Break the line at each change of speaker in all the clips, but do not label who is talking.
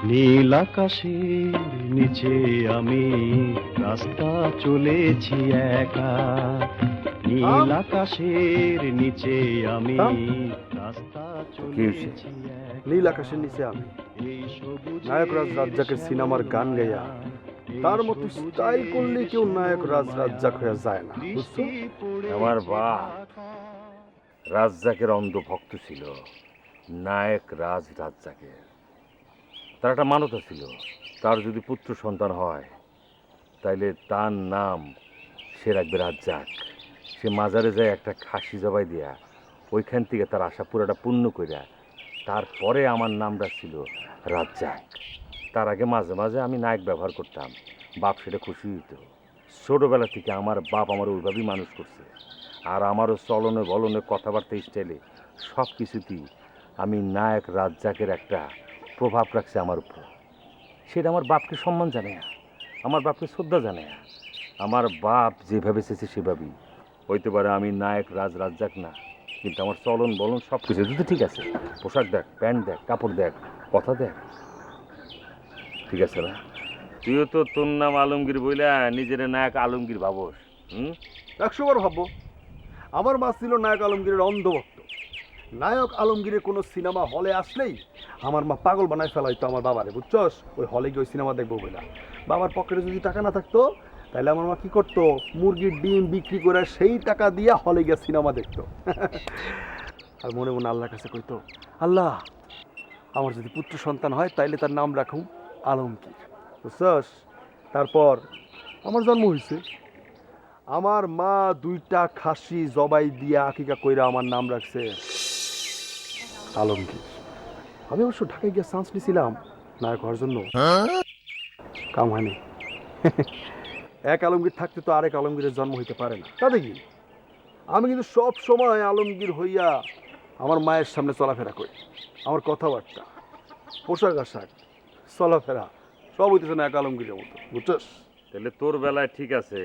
নীল আকাশের নিচে আমি রাস্তা চলেছি একা, নীল আকাশের নিচে আমি রাস্তা চলেছি একা।
নীল আকাশের নিচে আমি নায়ক রাজ রাজ্জাকের সিনেমার গান গাইয়া তার মতো স্টাইল করলে কেউ নায়ক রাজ রাজ্জাক হয়ে যায় না, বুঝছো?
আমার বাপ রাজ্জাকের অন্ধভক্ত ছিল, নায়ক রাজ রাজ্জাকের। তার একটা মানতা ছিল, তার যদি পুত্র সন্তান হয় তাইলে তার নাম সে রাখবে রাজ্জাক। সে মাজারে যায় একটা খাসি জবাই দিয়া ওইখান থেকে তার আশা পুরাটা পূর্ণ কইরা তারপরে আমার নাম রাখছিল রাজ্জাক। তার আগে মাঝে মাঝে আমি নায়ক ব্যবহার করতাম, বাপ সেটা খুশি হইত। ছোটোবেলা থেকে আমার বাপ আমার ওইভাবেই মানুষ করছে, আর আমারও চলনে বলনে কথাবার্তা স্টাইলে সব কিছুতেই আমি নায়ক রাজ্জাকের একটা প্রভাব রাখছে আমার উপর। সেটা আমার বাপকে সম্মান জানায়, আমার বাপকে শ্রদ্ধা জানায়। আমার বাপ যেভাবে চেয়েছে সেভাবেই হইতে পারে আমি নায়ক রাজ রাজ্জাক না, কিন্তু আমার চলন বলন সব কিছু তো ঠিক আছে। পোশাক দেখ, প্যান্ট দেখ, কাপড় দেখ, কথা দেখ, ঠিক আছে না? তুইও তো তোর নাম আলমগীর বইলা নিজের নায়ক আলমগীর ভাবস।
100 বার ভাববো। আমার মা ছিল নায়ক আলমগীরের অন্ধভক্ত। নায়ক আলমগীরের কোনো সিনেমা হলে আসলেই আমার মা পাগল বানায় ফেলাইতো আমার বাবারে, বুঝছস? ওই হলে গিয়ে ওই সিনেমা দেখবো বলে। বাবার পকেটে যদি টাকা না থাকতো তাহলে আমার মা কি করতো, মুরগির ডিম বিক্রি করে সেই টাকা দিয়ে হলে গিয়ে সিনেমা দেখতো। আর মনে মনে আল্লাহর কাছে কইতো, আল্লাহ আমার যদি পুত্র সন্তান হয় তাইলে তার নাম রাখুম আলমগীর, বুঝছস? তারপর আমার জন্ম হয়েছে, আমার মা 2টা খাসি জবাই দিয়া আকিকা কইরা আমার নাম রাখছে আলমগীর। আমি অবশ্য ঢাকায় গিয়ে চান্স নিয়েছিলাম নায়ক হওয়ার জন্য, কাম হয়নি। এক আলমগীর থাকতে তো আরেক আলমগীরের জন্ম হইতে পারে না, তাতে কি? আমি কিন্তু সব সময় আলমগীর হইয়া আমার মায়ের সামনে চলাফেরা করি। আমার কথাবার্তা, পোশাক আশাক, চলাফেরা সব হইতেছে না এক আলমগীরের মতো, বুঝছস?
তাহলে তোর বেলায় ঠিক আছে,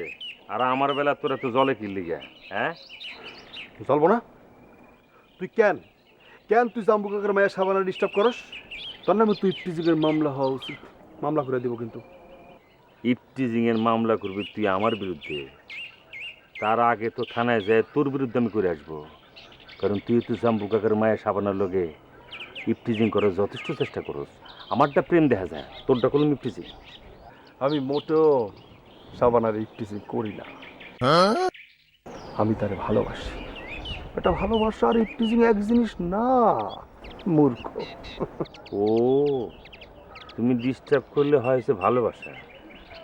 আর আমার বেলা তোরা তো জলে কিনলি গা। হ্যাঁ,
চলবো না? তুই কেন তুই জাম্বু কাকার মায়ের সাবানা ডিস্টার্ব করস? তোর নামে তুই ইফটিজিংয়ের মামলা হওয়া উচিত, মামলা করে দিব। কিন্তু
ইফটিজিং এর মামলা করবি তুই আমার বিরুদ্ধে? তার আগে তো থানায় যায় তোর বিরুদ্ধে আমি করে আসবো, কারণ তুই তো জাম্বু কাকার মায়ের সাবানার লগে ইফটিজিং করার যথেষ্ট চেষ্টা করস। আমারটা প্রেম দেখা যায়, তোরটা করলাম ইফটিজিং।
আমি মোটেও সাবানার ইফটিজিং করি না, আমি তারে ভালোবাসি। এটা ভালোবাসা আর ইফটিজিং এক জিনিস না, মূর্খ।
ও, তুমি ডিস্টার্ব করলে হয়েছে ভালোবাসা,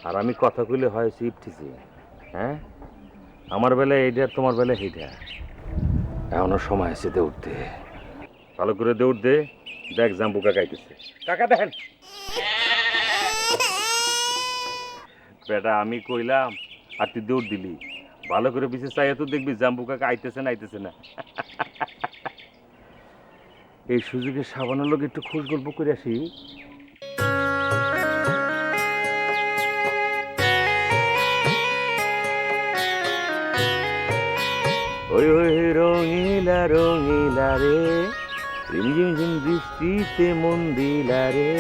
আর আমি কথা কইলে হয়েছে ইফটিজিং। হ্যাঁ, আমার বেলায় এইটা, তোমার বেলায় এইটা। এখনো সময় আছে দৌড় দে, ভালো করে দৌড় দে। দেখ জাম্বু কাকা আইতেছে। কাকা দেখেন বেটা, আমি কইলাম আর তুই দৌড় দিলি। ভালো করে পিছিয়ে চাইয়া তো দেখবি জাম্বু কাকা আইতেছে না আইতেছে না। এই সুযোগে সাবানের লোক একটু খোঁজ গল্প করে আসি। ওই ওই রঙিলা রঙিলা রে, রিমঝিম ঝিম বৃষ্টিতে মন দিলা রে।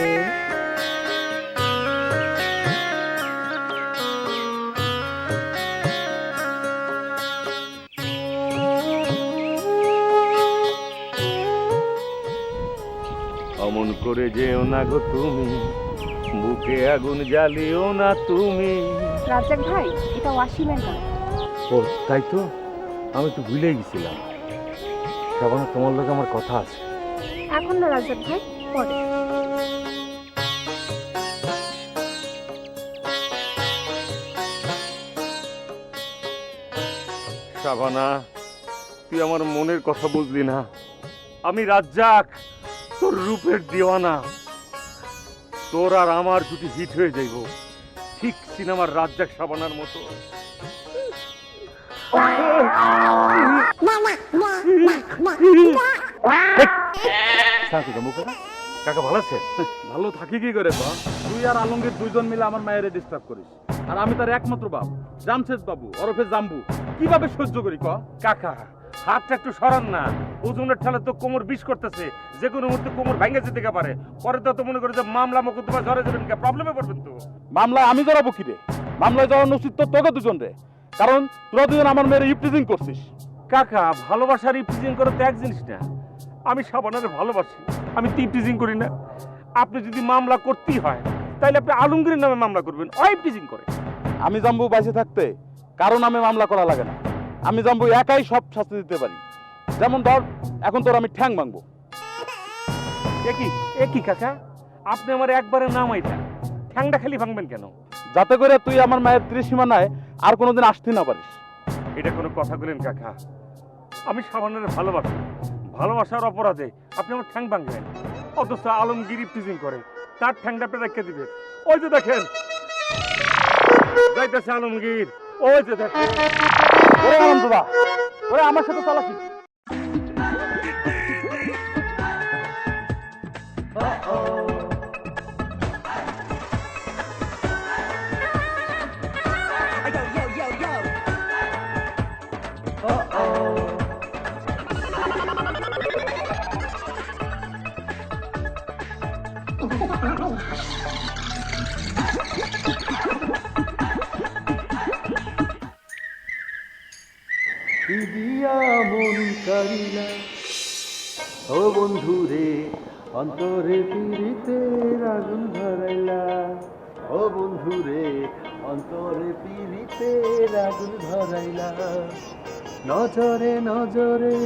অমন করে যেও না গো তুমি, বুকে আগুন জ্বালিও না তুমি।
রাজ্জাক ভাই, এটা ওয়াসিমের গান।
ও তাই তো, আমি তো ভুলে গেছিলাম। সাবানা, তোমার লোক আমার কথা আছে।
এখন না রাজ্জাক ভাই, পরে।
সাবানা, তুই আমার মনের কথা বুঝলি না। আমি রাজ্জাক, তোর রূপের দিওয়ানা। তোর আর আমার যদি হিট হয়ে যাইব, ঠিক সিনেমার রাজ্জাক সাবানার মতো। কাকা ভালো আছে?
ভালো থাকি কি করে বা? তুই আর আলমগীর দুইজন মিলে আমার মায়ের ডিস্টার্ব করিস, আর আমি তার একমাত্র বাপ জামশেদ বাবু ওরফে জাম্বু। কিভাবে সহ্য করি ক?
কাকা, হাতটা একটু সরান না, ওজনের ঠেলে তো কোমর বিষ করতেছে, যে কোনো মুহূর্তে কোমর ভেঙে যেতে পারে। পরে তো মনে করে যে মামলা মোকদ্দমা ঝরে যাবেন, প্রবলেমে পড়বেন তো।
মামলায় আমি জড়াবো কি রে? মামলায় জড়ানো উচিত তো তোকে দুজন রে, কারণ তোরা দুজন আমার মেয়ের ইপটিজিং করছিস।
কাকা, ভালোবাসার ইপটিজিং করে তো এক জিনিস না। আমি সাবানারে ভালোবাসি, আমি তো ইপটিজিং করি না। আপনি যদি মামলা করতেই হয় তাহলে আপনি আলমগীরের নামে মামলা করবেন, ও ইপটিজিং করে।
আমি জাম্বু বাইসে থাকতে কারো নামে মামলা করা লাগে না। আমি জাম্বু একাই সব শাস্তি দিতে পারি। যেমন ধর, এখন তোর আমি ঠ্যাং ভাঙবো।
একই কাকা, আপনি আমার একবারে নাম আইটা ঠ্যাংটা খালি ভাঙবেন কেন?
যাতে করে তুই আমার মায়ের ত্রিসীমানায় আর কোনোদিন আসতে না পারিস।
এটা কোনো কথা বলেন কাকা? আমি সাবানের ভালোবাসি, ভালোবাসার অপরাধে আপনি আমার ঠ্যাং ভাঙবেন, অথচ আলমগীর ইপটিজিং করে, তার ঠ্যাংটা আপনি রেখে দিবেন। ওই যে দেখেন যাইতেছে আলমগীর, ওই যে দেখেন।
ওরে আনন্দদা, ওরে আমার সাথে চালাকি।
দিয়া মন কারিলা ও বন্ধু রে, অন্তরে পীড়িতের আগুন ধরাইলা। ও বন্ধু রে, অন্তরে পীড়িতের আগুন ধরাইলা। নজরে নজরে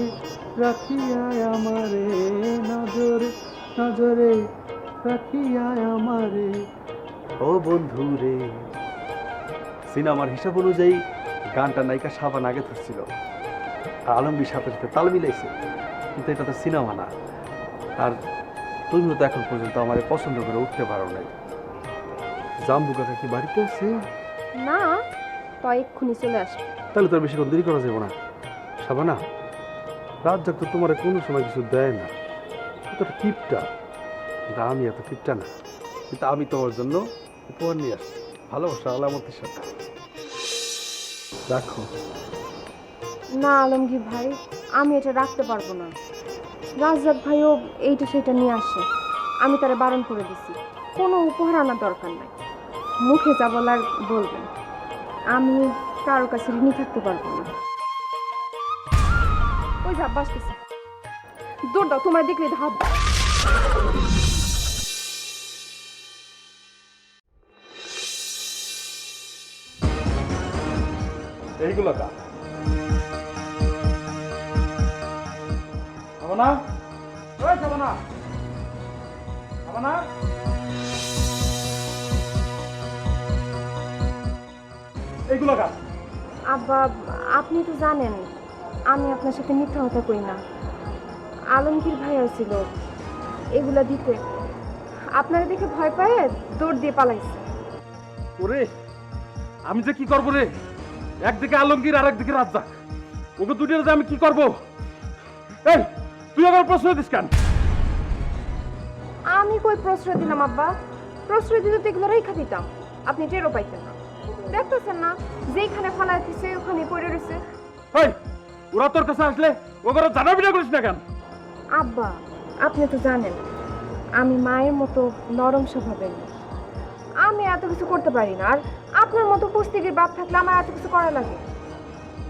রাখিয়া আমারে, নজরে নজরে রাখিয়া আমারে। ও বন্ধু রে। সিনেমার হিসাব অনুযায়ী গানটা নায়িকা সাবান আগে ধরছিল, আর আলমগীর সাথে সাথে তাল মিলাইছে, কিন্তু এটা তো সিনেমা না। আর তুমিও তো এখন পর্যন্ত আমার পছন্দ করে উঠতে পারো নাই। জাম্বু কাকা কি বাড়িতে আছে?
না, তো এক্ষুনি চলে আসবে।
তাহলে তো আর বেশিক্ষণ দেরি করা যাবে না। সাবানা, রাজ্জাক তো তোমার কোনো সময় কিছু দেয় না, এতটা কিপটা। আমি এত কিপটা না, কিন্তু আমি তোমার জন্য উপহার নিয়ে আসছি, ভালোবাসা আলামতের সাথে। রাখো।
না আলমগীর ভাই, আমি এটা রাখতে পারবো না। রাজ্জাক ভাইও এইটা সেটা নিয়ে আসে, আমি তারা বারণ করে দিছি, কোনো উপহার আনার দরকার নাই। মুখে যা বলার বলবেন, আমি কারো কাছে ঋণী থাকতে পারবো না। ওই যা বাসতেছে, দৌড় দাও, তোমার দেখলে ধাপ।
এইগুলো কা না, ওই সাবানা, সাবানা। এইগুলো কা।
আব্বা, আপনি তো জানেন আমি আপনার সাথে মিথ্যা কথা কই না। আলমগীর ভাইয়া ছিল এগুলা দিতে, আপনারা দেখে ভয় পায় দৌড় দিয়ে পালাইছে।
ওরে, আমি যে কি করবো রে? একদিকে আলমগীর আর একদিকে রাজ্জাক, ওকে দুটির যে আমি কি করবো? এই, তুই আবার প্রশ্রয় দিস কেন?
আমি কই প্রশ্রয় দিলাম আব্বা? প্রশ্রয় দিতে তো এগুলো রেখা দিতাম, আপনি টেরও পাইতেন না। দেখতেছেন না যেখানে ফালাই দিছে ওখানে পড়ে রয়েছে।
এই, ওরা তোর কাছে আসলে ওগুলো জানাবি না করিস না কেন?
আব্বা, আপনি তো জানেন আমি মায়ের মতো নরম স্বভাবের না, আমি এত কিছু করতে পারি না। আর আপনার মতো পুস্তিকের বাপ থাকলে আমার এত কিছু করা লাগে।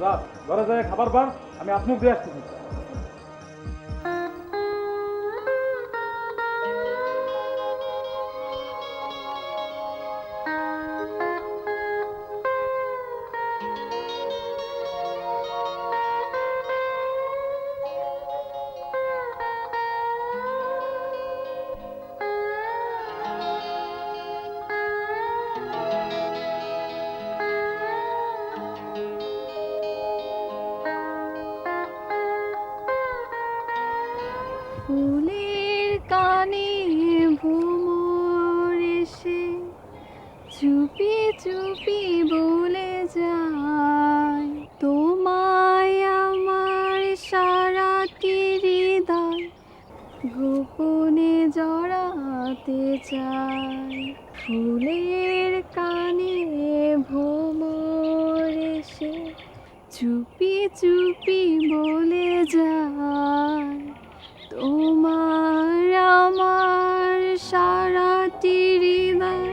যা, ঘরে যায় খাবার বার, আমি আত্মুখ দিয়ে আসতেছি।
ফুলের কানে ভ্রমর এসে চুপি চুপি বলে যায়, তোমায় আমার সারাটি হৃদয় গোপনে জড়াতে চায়। ফুলের কানে ভ্রমর এসে চুপি চুপি বলে যায় তোমার আমার সারাটি হৃদয়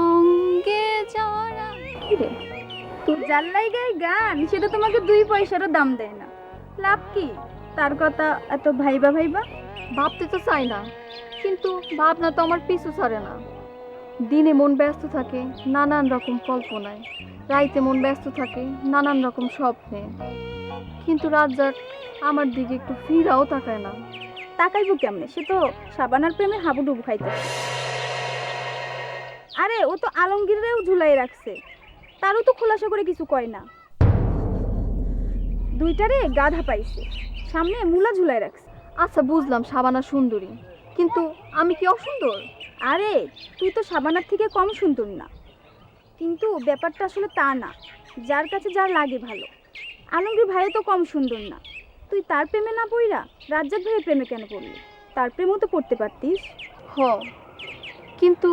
অঙ্গে জড়া।
কিরে তুই জাল্লাই গায়ে গান, সেটা তোমাকে 2 পয়সারও দাম দেয় না, লাভ কি তার কথা এত ভাইবা ভাইবা?
ভাবতে তো চাই না, কিন্তু ভাবনা তো আমার পিছু ছাড়ে না। দিনে মন ব্যস্ত থাকে নানান রকম কল্পনায়, রাইতে মন ব্যস্ত থাকে নানান রকম স্বপ্নে, কিন্তু রাজ্জাক আমার দিকে একটু ফিরাও তাকায় না।
তাকাইবো কেমনে, সে তো সাবানার প্রেমে হাবুডুবু খাইতেছে। আরে ও তো আলমগীরেও ঝুলাই রাখছে, তারও তো খোলাসা করে কিছু কয় না। দুইটারে গাধা পাইছে, সামনে মুলা ঝুলাই রাখছে।
আচ্ছা বুঝলাম সাবানা সুন্দরী, কিন্তু আমি কি অসুন্দর?
আরে তুই তো সাবানার থেকে কম সুন্দর না, কিন্তু ব্যাপারটা আসলে তা না। যার কাছে যার লাগে ভালো। আলমগীর ভাইও তো কম সুন্দর না, তুই তার প্রেমে না পড়িরা রাজ্জাক ভাইয়ের প্রেমে কেন পড়লি? তার প্রেমও তো পড়তে পারতিস।
হ, কিন্তু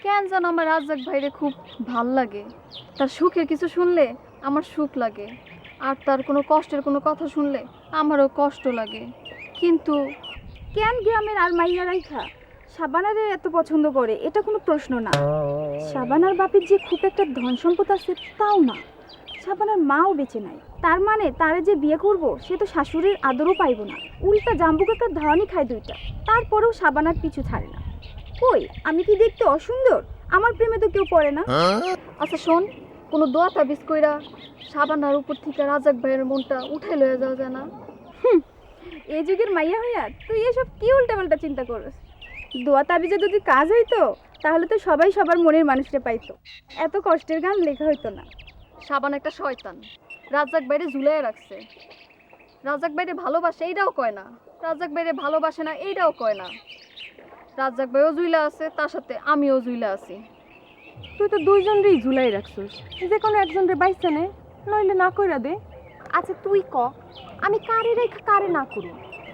কেন যেন আমার রাজ্জাক ভাইরে খুব ভাল লাগে। তার সুখের কিছু শুনলে আমার সুখ লাগে, আর তার কোনো কষ্টের কোনো কথা শুনলে আমারও কষ্ট লাগে। কিন্তু
কেন গ্রামের আর মাইয়া রাইখা সাবানারে এত পছন্দ করে, এটা কোনো প্রশ্ন না। সাবানার বাপের যে খুব একটা ধন সম্পদ আছে তাও না, সাবানার মাও বেঁচে নাই। তার মানে তারে যে বিয়ে করব সে তো শাশুড়ির আদরও পাইব না, উল্টা জাম্বু কাকার ধাওয়ানি খায় 2টা। তারপরেও সাবানার পিছু ছাড়ে না। কই আমি কি দেখতে অসুন্দর? আমার প্রেমে তো কেউ পড়ে না।
আচ্ছা শোন, কোনো দোয়া তাবিজ কইরা সাবানার উপর থেকে রাজ্জাক ভাইয়ের মনটা উঠাই লয়ে যাওয়া যায় না?
এই যুগের মাইয়া হইয়া তুই এসব কি উল্টাপাল্টা চিন্তা করস? দোয়া তাবিজে যদি কাজ হইতো তাহলে তো সবাই সবার মনের মানুষটা পাইতো, এত কষ্টের গান লেখা হইতো না।
সাবান একটা শয়তান, রাজ্জাক বাইরে ঝুলাই রাখছে। রাজ্জাক বাইরে ভালোবাসে এইটাও কয় না, রাজ্জাক বাইরে ভালোবাসে না এইটাও কয় না। রাজ্জাক ভাইও জুইলা আছে, তার সাথে আমিও জুইলা আছি।
তুই তো 2জনেরই ঝুলাই রাখছিস, যে কোনো একজনরে বাইসে নে, নইলে না কইরা দে।
আচ্ছা তুই ক, আমি কারে রেখা কারে না করু?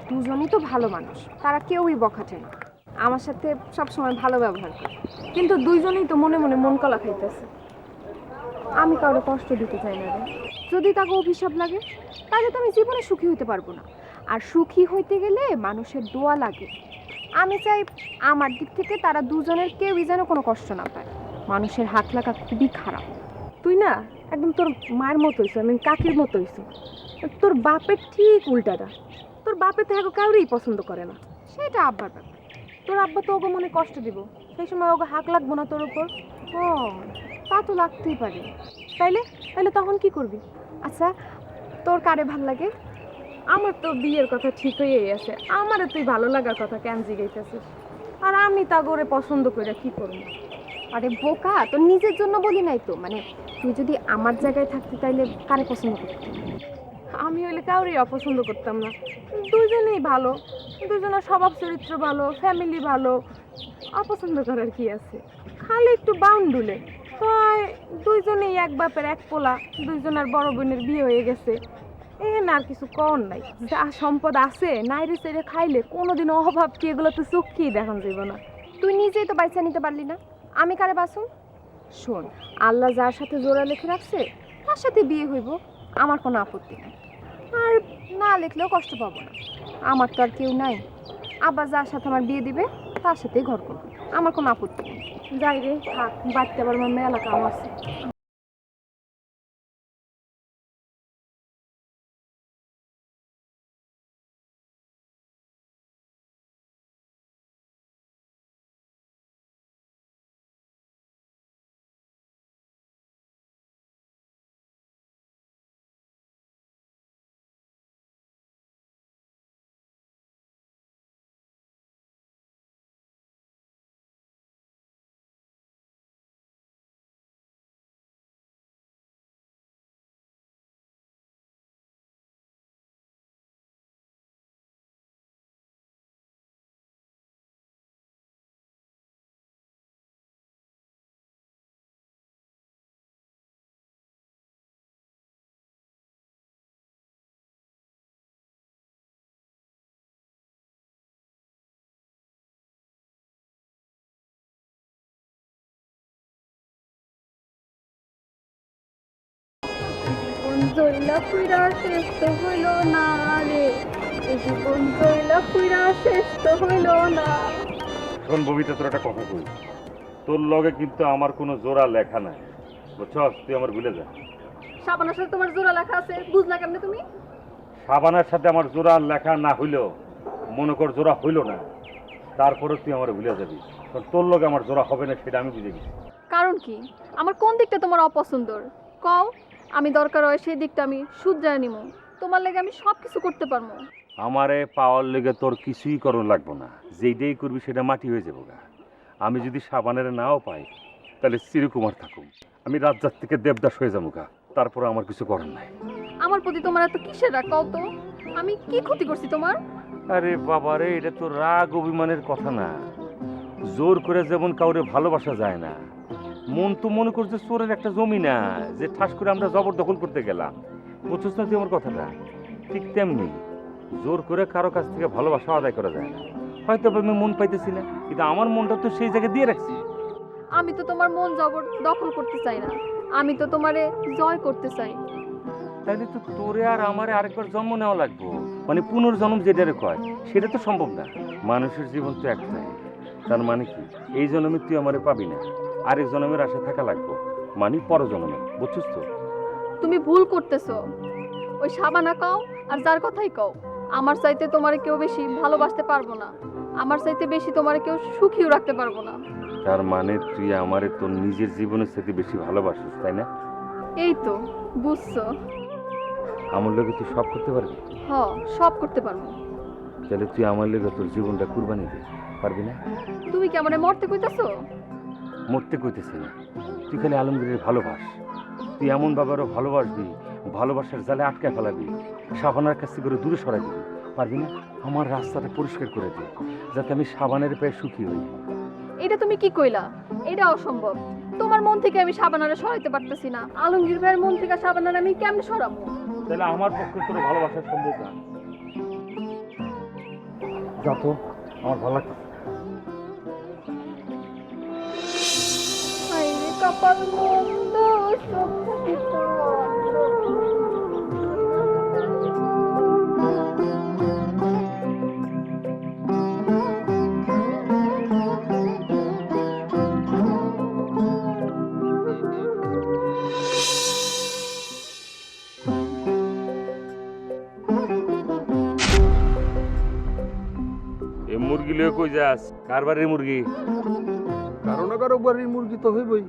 দুজনই তো ভালো মানুষ, তারা কেউই বখাটে না, আমার সাথে সবসময় ভালো ব্যবহার করে, কিন্তু 2জনেই তো মনে মনে মন কলা খাইতেছে। আমি কারো কষ্ট দিতে চাই না রে। যদি তাকে অভিশাপ লাগে তাহলে তো আমি জীবনে সুখী হইতে পারবো না, আর সুখী হইতে গেলে মানুষের দোয়া লাগে। আমি চাই আমার দিক থেকে তারা 2জনের কেউই যেন কোনো কষ্ট না পায়। মানুষের হাত লাগা খুবই খারাপ। তুই না একদম তোর মায়ের মতো হইছ, আমি কাকির মতো হইছ। তোর বাপের ঠিক উল্টাটা, তোর বাপে তো এখন কাউরেই পছন্দ করে না, সেটা আব্বার ব্যাপার। তোর আব্বা তো ওকে মনে কষ্ট দিব, সেই সময় ওকে হাক লাগবো না তোর উপর? ও তা তো লাগতেই পারে। তাইলে তাইলে তখন কি করবি? আচ্ছা তোর কারে ভাল লাগে? আমার তো বিয়ের কথা ঠিক হয়েই আছে, আমারও তুই ভালো লাগার কথা কেন জিগাইতেছিস? আর আমি তা করে পছন্দ করে কি করবো? আরে বোকা, তোর নিজের জন্য বলি নাই তো, মানে তুই যদি আমার জায়গায় থাকতি তাইলে কারে পছন্দ করতি? আমি হইলে কাউরেই অপছন্দ করতাম না, 2জনেই ভালো, 2জনের স্বভাব চরিত্র ভালো, ফ্যামিলি ভালো, অপছন্দ করার কি আছে? খালি একটু বাউন্ডুলে হয় 2জনেই এক বাপের এক পোলা, 2জনের বড় বোনের বিয়ে হয়ে গেছে, এখানে আর কিছু কর নাই। যা সম্পদ আছে নাইরে সেরে খাইলে কোনোদিনও অভাব কি এগুলো তো চোখেই দেখান যাব না। তুই নিজেই তো বাইচা নিতে পারলি না, আমি কারে বাসুম? শোন, আল্লাহ যার সাথে জোড়া লিখে রাখছে তার সাথে বিয়ে হইব, আমার কোনো আপত্তি নেই। আর না লিখলেও কষ্ট পাবো না, আমার তো আর কেউ নাই। আব্বা যার সাথে আমার বিয়ে দিবে তার সাথেই ঘর করবো, আমার কোনো আপত্তি নেই। যাই রে থাক, বাড়তে আবার আমার মেলা কাম আছে।
জইলা পুইরা শেষ তো হইল না রে, এই জীবন জইলা পুইরা শেষ তো হইল না।
শোন ববিতা, তোর একটা কথা কই, তোর লগে কিন্তু আমার কোনো জোড়া লেখা নাই, বুঝছস? তুই আমার ভুলে যা।
সাবানার সাথে তোমার জোড়া লেখা আছে, বুঝলা কেমনে তুমি?
সাবানার সাথে আমার জোড়া লেখা না হইলেও মনে কর জোড়া হইল না, তারপরে তুই আমার ভুলে যাবি, কারণ তোর লগে আমার জোড়া হবে না সেটা আমি বুঝে গেছি।
কারণ কি? আমার কোন দিকটা তোমার অপছন্দর কও, আমি দরকার হয় সেই দিকটা আমি শুধরায় নিমু, তোমার লেগে আমি সব কিছু করতে পারবো।
আমারে পাওয়ার লেগে তোর কিছুই করণ লাগবো না, যেইটাই করবি সেটা মাটি হয়ে যাবো গা। আমি যদি সাবানের নাও পাই তাহলে চিরকুমার থাকুম, আমি রাজ্জাক থেকে দেবদাস হয়ে যাবো গা, তারপরে আমার কিছু করার নাই।
আমার প্রতি তোমার এত কিসের রাগ কও তো? আমি কি ক্ষতি করছি তোমার?
আরে বাবা রে, এটা তো রাগ অভিমানের কথা না। জোর করে যেমন কাউরে ভালোবাসা যায় না, মন তো মনে করছে চোরের একটা জমি না যে ঠাস করে আমরা জবরদখল করতে গেলাম, বুঝছিস না তুই আমার কথাটা? ঠিক তেমনি জোর করে কারো কাছ থেকে ভালোবাসা আদায় করা যায় না। হয়তো আমি মন পাইতেছি না, কিন্তু আমার মনটা তো সেই জায়গায় দিয়ে রাখছি।
আমি তো তোমার মন জবর দখল করতে চাই না, আমি তো তোমারে জয় করতে চাই।
তাইলে তো তোরে আর আমারে আরেকবার জন্ম নেওয়া লাগবো, মানে পুনর্জন্ম যেটারে কয়, সেটা তো সম্ভব না। মানুষের জীবন তো একটাই, তার মানে কি এই জন্মে তুই আমারে পাবি না, আরেক জন্মের আশা থাকা লাগবো, মানে পরজন্মে, বুঝছিস তো?
তুমি ভুল করতেছো। ওই সাবানা কও আর যার কথাই কও, আমার চাইতে তোমারে কেউ বেশি ভালোবাসতে পারবো না, আমার চাইতে বেশি তোমারে কেউ সুখীও রাখতে পারবো না।
তার মানে তুই আমারে তোর নিজের জীবনের সাথে বেশি ভালোবাসিস, তাই না?
এই তো বুঝছো।
আমার লোকে তুই সব করতে পারবি?
হ, সব করতে পারবো।
তাহলে তুই আমার লোকে তোর জীবনটা কুরবানি দে, পারবি না?
তুমি কি আমারে মরতে কইতাছো?
মরতে কইতেছি না, তুই খালি আলমগীরের ভালোবাস। তুই এমন বাবারও ভালোবাসবি, ভালোবাসার জালে আটকায় ফেলাবি, সাবানার কাছ থেকে দূরে সরাই দিবি, পারবি না? আমার রাস্তাটা পরিষ্কার করে দে, যাতে আমি সাবানের পায়ে সুখী হই।
এটা তুমি কি কইলা? এটা অসম্ভব। তোমার মন থেকে আমি সাবানারে সরাইতে পারতেছি না, আলমগীর ভাইয়ের মন থেকে সাবানারে আমি কেমনে সরাবো?
তাহলে আমার পক্ষে তোর ভালোবাসা সম্ভব না। যা তো, আমার ভালো লাগছে।
হায়রে কপাল মন্দ, সত্যি তো
এ মুরগি লয়ে কই যাস? কার বাড়ির মুরগি?
কারো না কারো বাড়ির মুরগি তো হইবই।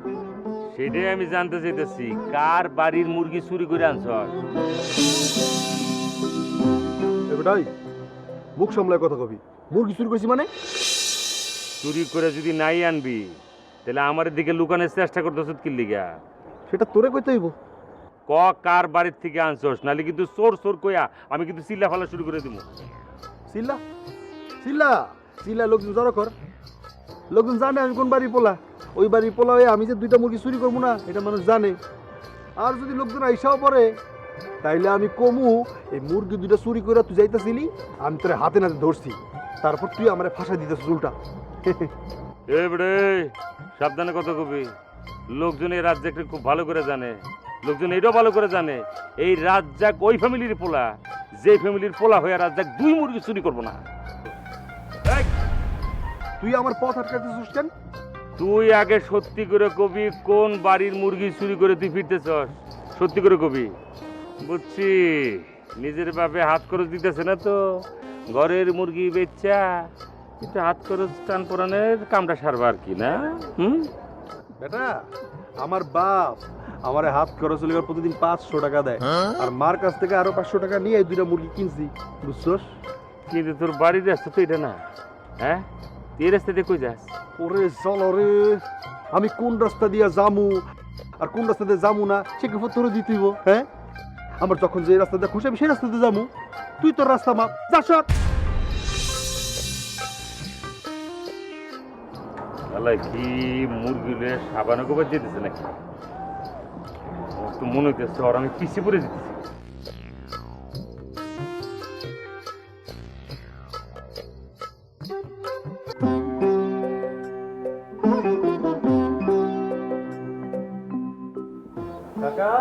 সেটাই আমি জানতে চাইতেছি, কার বাড়ির মুরগি চুরি করে আনছস?
এবারটাই মুখ সামলায় কথা কবি, মুরগি চুরি করছি মানে?
চুরি করে যদি নাই আনবি তাহলে আমার দিকে লুকানোর চেষ্টা করতেছ কি লিগা?
সেটা তোরে কইতে হইব।
ক কার বাড়ির থেকে আনছস, নাহলে কিন্তু চোর চোর কইয়া আমি কিন্তু চিল্লা ফালা শুরু করে দিব।
চিল্লা চিল্লা চিল্লা, লোকজন জড়ো কর, লোকজন জানে আমি কোন বাড়ির পোলা। ওই বাড়ির পোলা হয়ে আমি যে 2টা মুরগি চুরি করবো না, এটা মানুষ জানে। আর যদি লোকজন আইসাও পড়ে, তাইলে আমি কমু এই মুরগি 2টা চুরি করে তুই যাইতেছিলি, আমি তোর হাতে নাতে ধরছি, তারপর তুই আমারে ফাঁসা দিতেছিস উল্টা।
এবারে সাবধানে কথা কবি, লোকজন এই রাজ্জাককে খুব ভালো করে জানে, লোকজন এটাও ভালো করে জানে এই রাজ্জাক ওই ফ্যামিলির পোলা, যে ফ্যামিলির পোলা হয়ে রাজ্জাক 2 মুরগি চুরি করবো না। এই,
তুই আমার পথ আটকাতেছিস কেন?
তুই আগে সত্যি করে কবি, কোন বাড়ির মুরগি চুরি করে তুই ফিরতেছস? সত্যি করে কবি। বুঝছি, নিজের বাপে হাত খরচ দিতেছে না তো, ঘরের মুরগি বেচা একটু হাত খরচ টান পরানের কামটা সারবা আর কি, না?
বেটা, আমার বাপ আমারে হাত খরচ হলে প্রতিদিন 500 টাকা দেয়, আর মার কাছ থেকে আরো 500 টাকা নিয়ে এই 2টা মুরগি কিনছি, বুঝছস?
কিন্তু তোর বাড়ির রাস্তা তো এটা না, হ্যাঁ? তুই এই রাস্তা দিয়ে কই যাস?
ওরে চলো রে, আমি কোন রাস্তা দিয়ে যামু আর কোন রাস্তা দিয়ে যামু না সে কি তোরে দিতেইব? হ্যাঁ, আমার যখন যে রাস্তা দিয়ে খুশি আমি সেই রাস্তা দিয়ে যামু, তুই তোর রাস্তা মাপ, যা সর।
আল্লাহ, কি মুরগিলে সাবানো গোবর যেতেছে নাকি? আমার তো মনে হইতেছে আর আমি পিছিয়ে পড়ে যেতেছি।
কাকা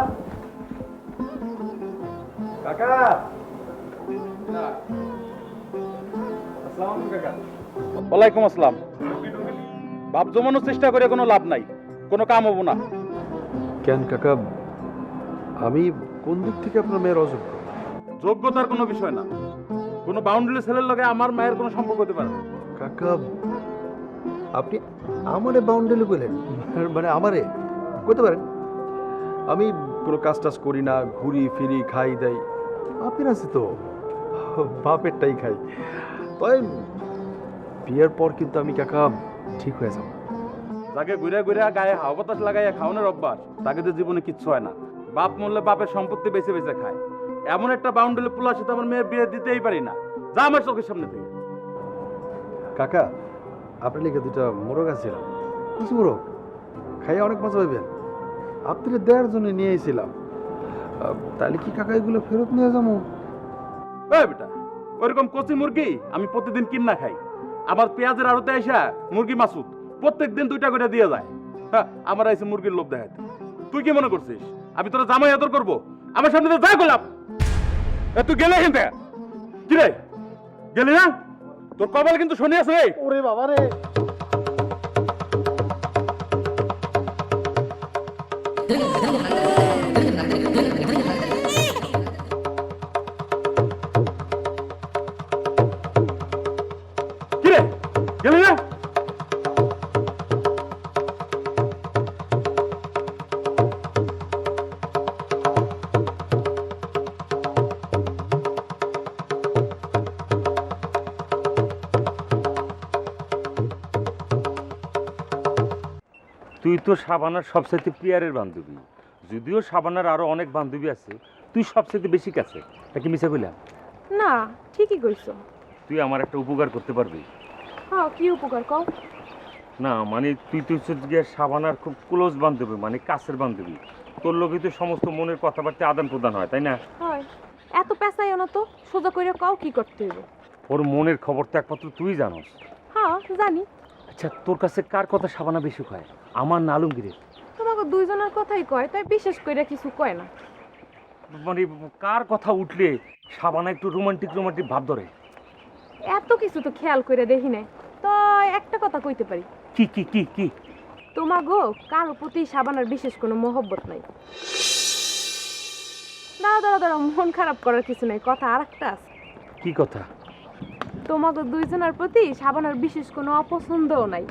ওয়ালাইকুম আসসালাম। বাপ জমানোর চেষ্টা করে কোনো লাভ নাই, কোনো কাম হবো না।
কেন কাকা, আমি কোন দিক থেকে আপনার মেয়ের অযোগ্য?
যোগ্যতার কোনো বিষয় না, কোনো বাউন্ডারি ছেলের লগে আমার মায়ের কোনো সম্পর্ক হতে পারে না।
কাকা, আপনি আমারে বাউন্ডারি বলেন? মানে আমারে করতে পারেন? আমি কোনো কাজ টাজ করি না, ঘুরি ফিরি, খাই দেই, বাপের আছে তো, বাপেরটাই খাই। তাই বিয়ের পর কিন্তু আমি কাকা ঠিক হয়ে যাব।
যাকে ঘুরে ঘুরে গায়ে হাওয়া বাতাস লাগাইয়া খাওয়ানোর অভ্যাস, তাকে তো জীবনে কিচ্ছু হয় না। বাপ মরলে বাপের সম্পত্তি বেছে বেছে খায়। এমন একটা বাউন্ডারি পোলার সাথে আমার মেয়ের বিয়ে দিতেই পারি না। যা আমার চোখের সামনে থেকে।
কাকা, আপনার লিখে দুটা মোরগ আছে, কিছু মোরগ খাইয়া অনেক মজা পাইবেন। আপনাকে দেওয়ার জন্য নিয়ে এসেছিলাম, তাহলে কি কাকা এগুলো ফেরত নিয়ে যাবো?
এই বেটা, ওইরকম কচি মুরগি আমি প্রতিদিন কিনা খাই। আমার পেঁয়াজের আড়তে আইসা মুরগি মাসুদ প্রত্যেকদিন 2টা করে দিয়ে যায়। হ্যাঁ, আমার আইসে মুরগির লোভ দেখাতে। তুই কি মনে করছিস আমি তোরা জামাই আদর করবো? আমার সামনে তো যা গোলাপ। তুই গেলে এখান থেকে, কি রে গেলি না? তোর কপাল কিন্তু শনি আছে রে।
ওরে বাবা রে!
কি রে গেলি না?
তুই তো সাবানার সবচাইতে প্রিয়ারের বান্ধবী। যদিও সাবানার আরো অনেক বান্ধবী আছে, তুই সবচাইতে বেশি কাছে। এটা কি মিছা কইলাম?
না, ঠিকই কইছো।
তুই আমার একটা উপকার করতে পারবি?
হ্যাঁ, কি উপকার কও?
না মানে তুই তো হচ্ছে গিয়ে সাবানার খুব ক্লোজ বান্ধবী, মানে কাছের বান্ধবী। তোর লোকে তো সমস্ত মনের কথাবার্তা আদান প্রদান হয়, তাই না?
হয়। এত পেঁচাইও না তো, সোজা কইরা কও কি করতে হইব।
ওর মনের খবর তো একমাত্র তুই জানোস।
হ্যাঁ, জানি।
আচ্ছা, তোর কাছে কার কথা সাবানা বেশি কয়, আমার না আলমগীরের?
তোমাকে দুইজনের কথাই কয়, তাই বিশেষ কইরা কিছু কয় না।
মানে কার কথা উঠলে সাবানা একটু রোমান্টিক রোমান্টিক ভাব ধরে?
এত কিছু তো খেয়াল কইরা দেখি নাই, তো একটা কথা কইতে পারি।
কি কি কি কি?
তোমাগো কারো প্রতি সাবানার বিশেষ কোনো মহব্বত নাই। দাঁড়া, মন খারাপ করার কিছু নাই, কথা আরেকটা আছে।
কি কথা?
তোমাগো দুইজনের প্রতি সাবানার বিশেষ কোনো অপছন্দও নাই।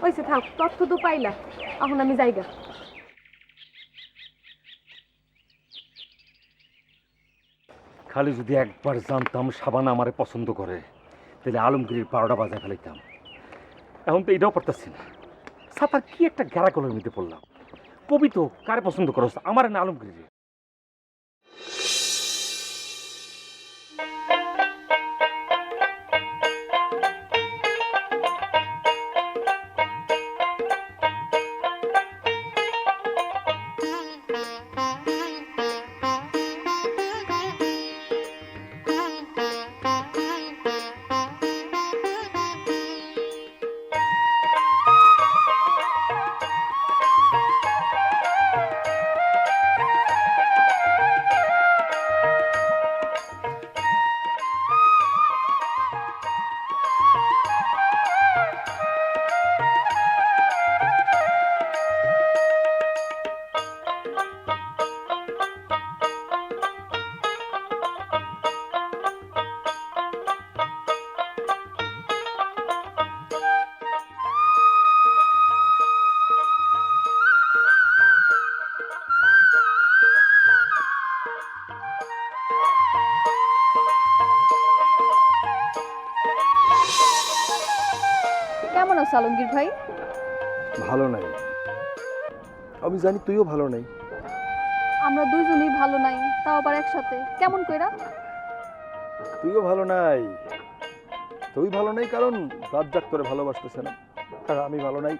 হইছে, থাক, তথ্য তো পাইলা, এখন আমি যাইগা।
খালি যদি একবার জানতাম সাবানা আমারে পছন্দ করে, তাহলে আলমগীরের 12টা বাজায় ফেলাইতাম। এখন তো এটাও পারতাছি না। সাতার কি একটা গ্যারাকলের মধ্যে পড়লাম। পবিত্র কারে পছন্দ করছ, আমার না আলমগীরের?
কেমন আছো আলমগীর ভাই?
ভালো নাই, আমি জানি তুইও ভালো নাই।
আমরা দুইজনই ভালো নাই, তাও আবার একসাথে, কেমন কইরা?
তুইও ভালো নাই। তুই ভালো নাই কারণ রাজ্জাক তোরে ভালোবাসতেছে না, আর আমি ভালো নাই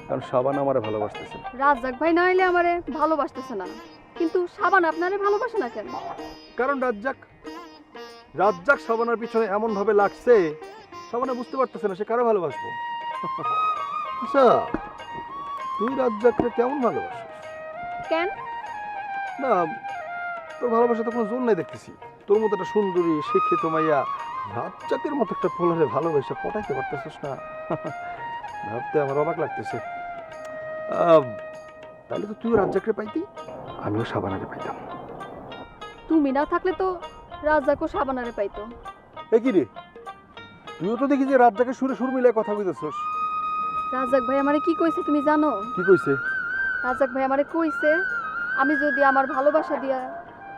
কারণ সাবান আমারে ভালোবাসতেছে না।
রাজ্জাক ভাই না হইলে আমারে ভালোবাসতেছে না, কিন্তু সাবান আপনারে ভালোবাসে না কেন?
কারণ রাজ্জাক সাবানার পিছনে এমন ভাবে লাগছে, সাবানা বুঝতে পারতেছে না সে কারো ভালোবাসবো। আচ্ছা, তুই রাজ্জাককে কেমন ভালোবাসিস?
কেন?
না, তোর ভালোবাসা তো কোনো জোর নাই দেখতেছি। তোর মতো একটা সুন্দরী শিক্ষিত মাইয়া রাজ্জাকের মতো একটা পোলারে ভালোবেসে পটাইতে পারতেছিস না? ভাবতে আমার অবাক লাগতেছে। তাহলে তো তুইও রাজ্জাকরে পাইতি, আমিও সাবানারে পাইতাম।
তুমি না থাকলে তো রাজাকও সাবানারে পাইতো।
এ কি রে, তুইও তো দেখি যে রাজ্জাকের সুরে সুর মিলে কথা কইতেছস।
রাজাক ভাই আমারে কি কইছে তুমি জানো?
কি কইছে?
রাজাক ভাই আমারে কইছে আমি যদি আমার ভালোবাসা দিয়া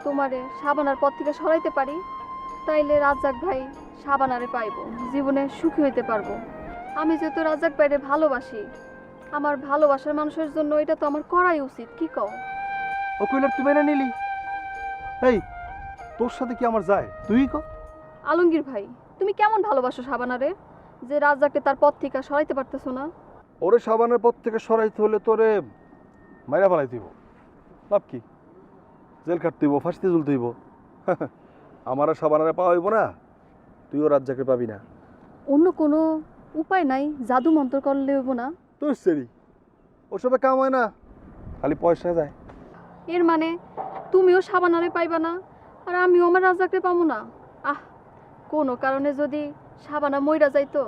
তোমারে সাবানার পথ থেকে সরাইতে পারি তাইলে রাজাক ভাই সাবানারে পাইবো, জীবনে সুখী হইতে পারবো। আমি যেহেতু রাজাক ভাইরে ভালোবাসি, আমার ভালোবাসার মানুষের জন্য এটা তো আমার করাই উচিত, কি কও?
ও কইলার তুই মেনে নিলি? এই, তোর সাথে কি আমার যায়? তুই ক।
আলমগীর ভাই, তুমি কেমন ভালোবাসো সাবানারে যে রাজাকে তার পথ থেকে সরাইতে পারতেছো না?
ওরে সাবানের পথ থেকে সরাইতে হলে তোরে মাইরা ফেলাই দিব। লাভ কি? জেল কাটতেইব, ফাঁসিতে ঝুলতেইব। আমার আর সাবানারে পাওয়া হইব না, তুইও রাজ্জাকে পাবি না।
অন্য কোনো উপায় নাই? জাদু মন্ত্র করলে হইব না?
তোর সেরি ওসবে কাম হয় না, খালি পয়সা যায়।
এর মানে তুমিও সাবানারে পাইবা না আর আমিও আমার রাজাকে পাবো না? আহ, কোনো কারণে যদি সাবানা মইরা যাইতো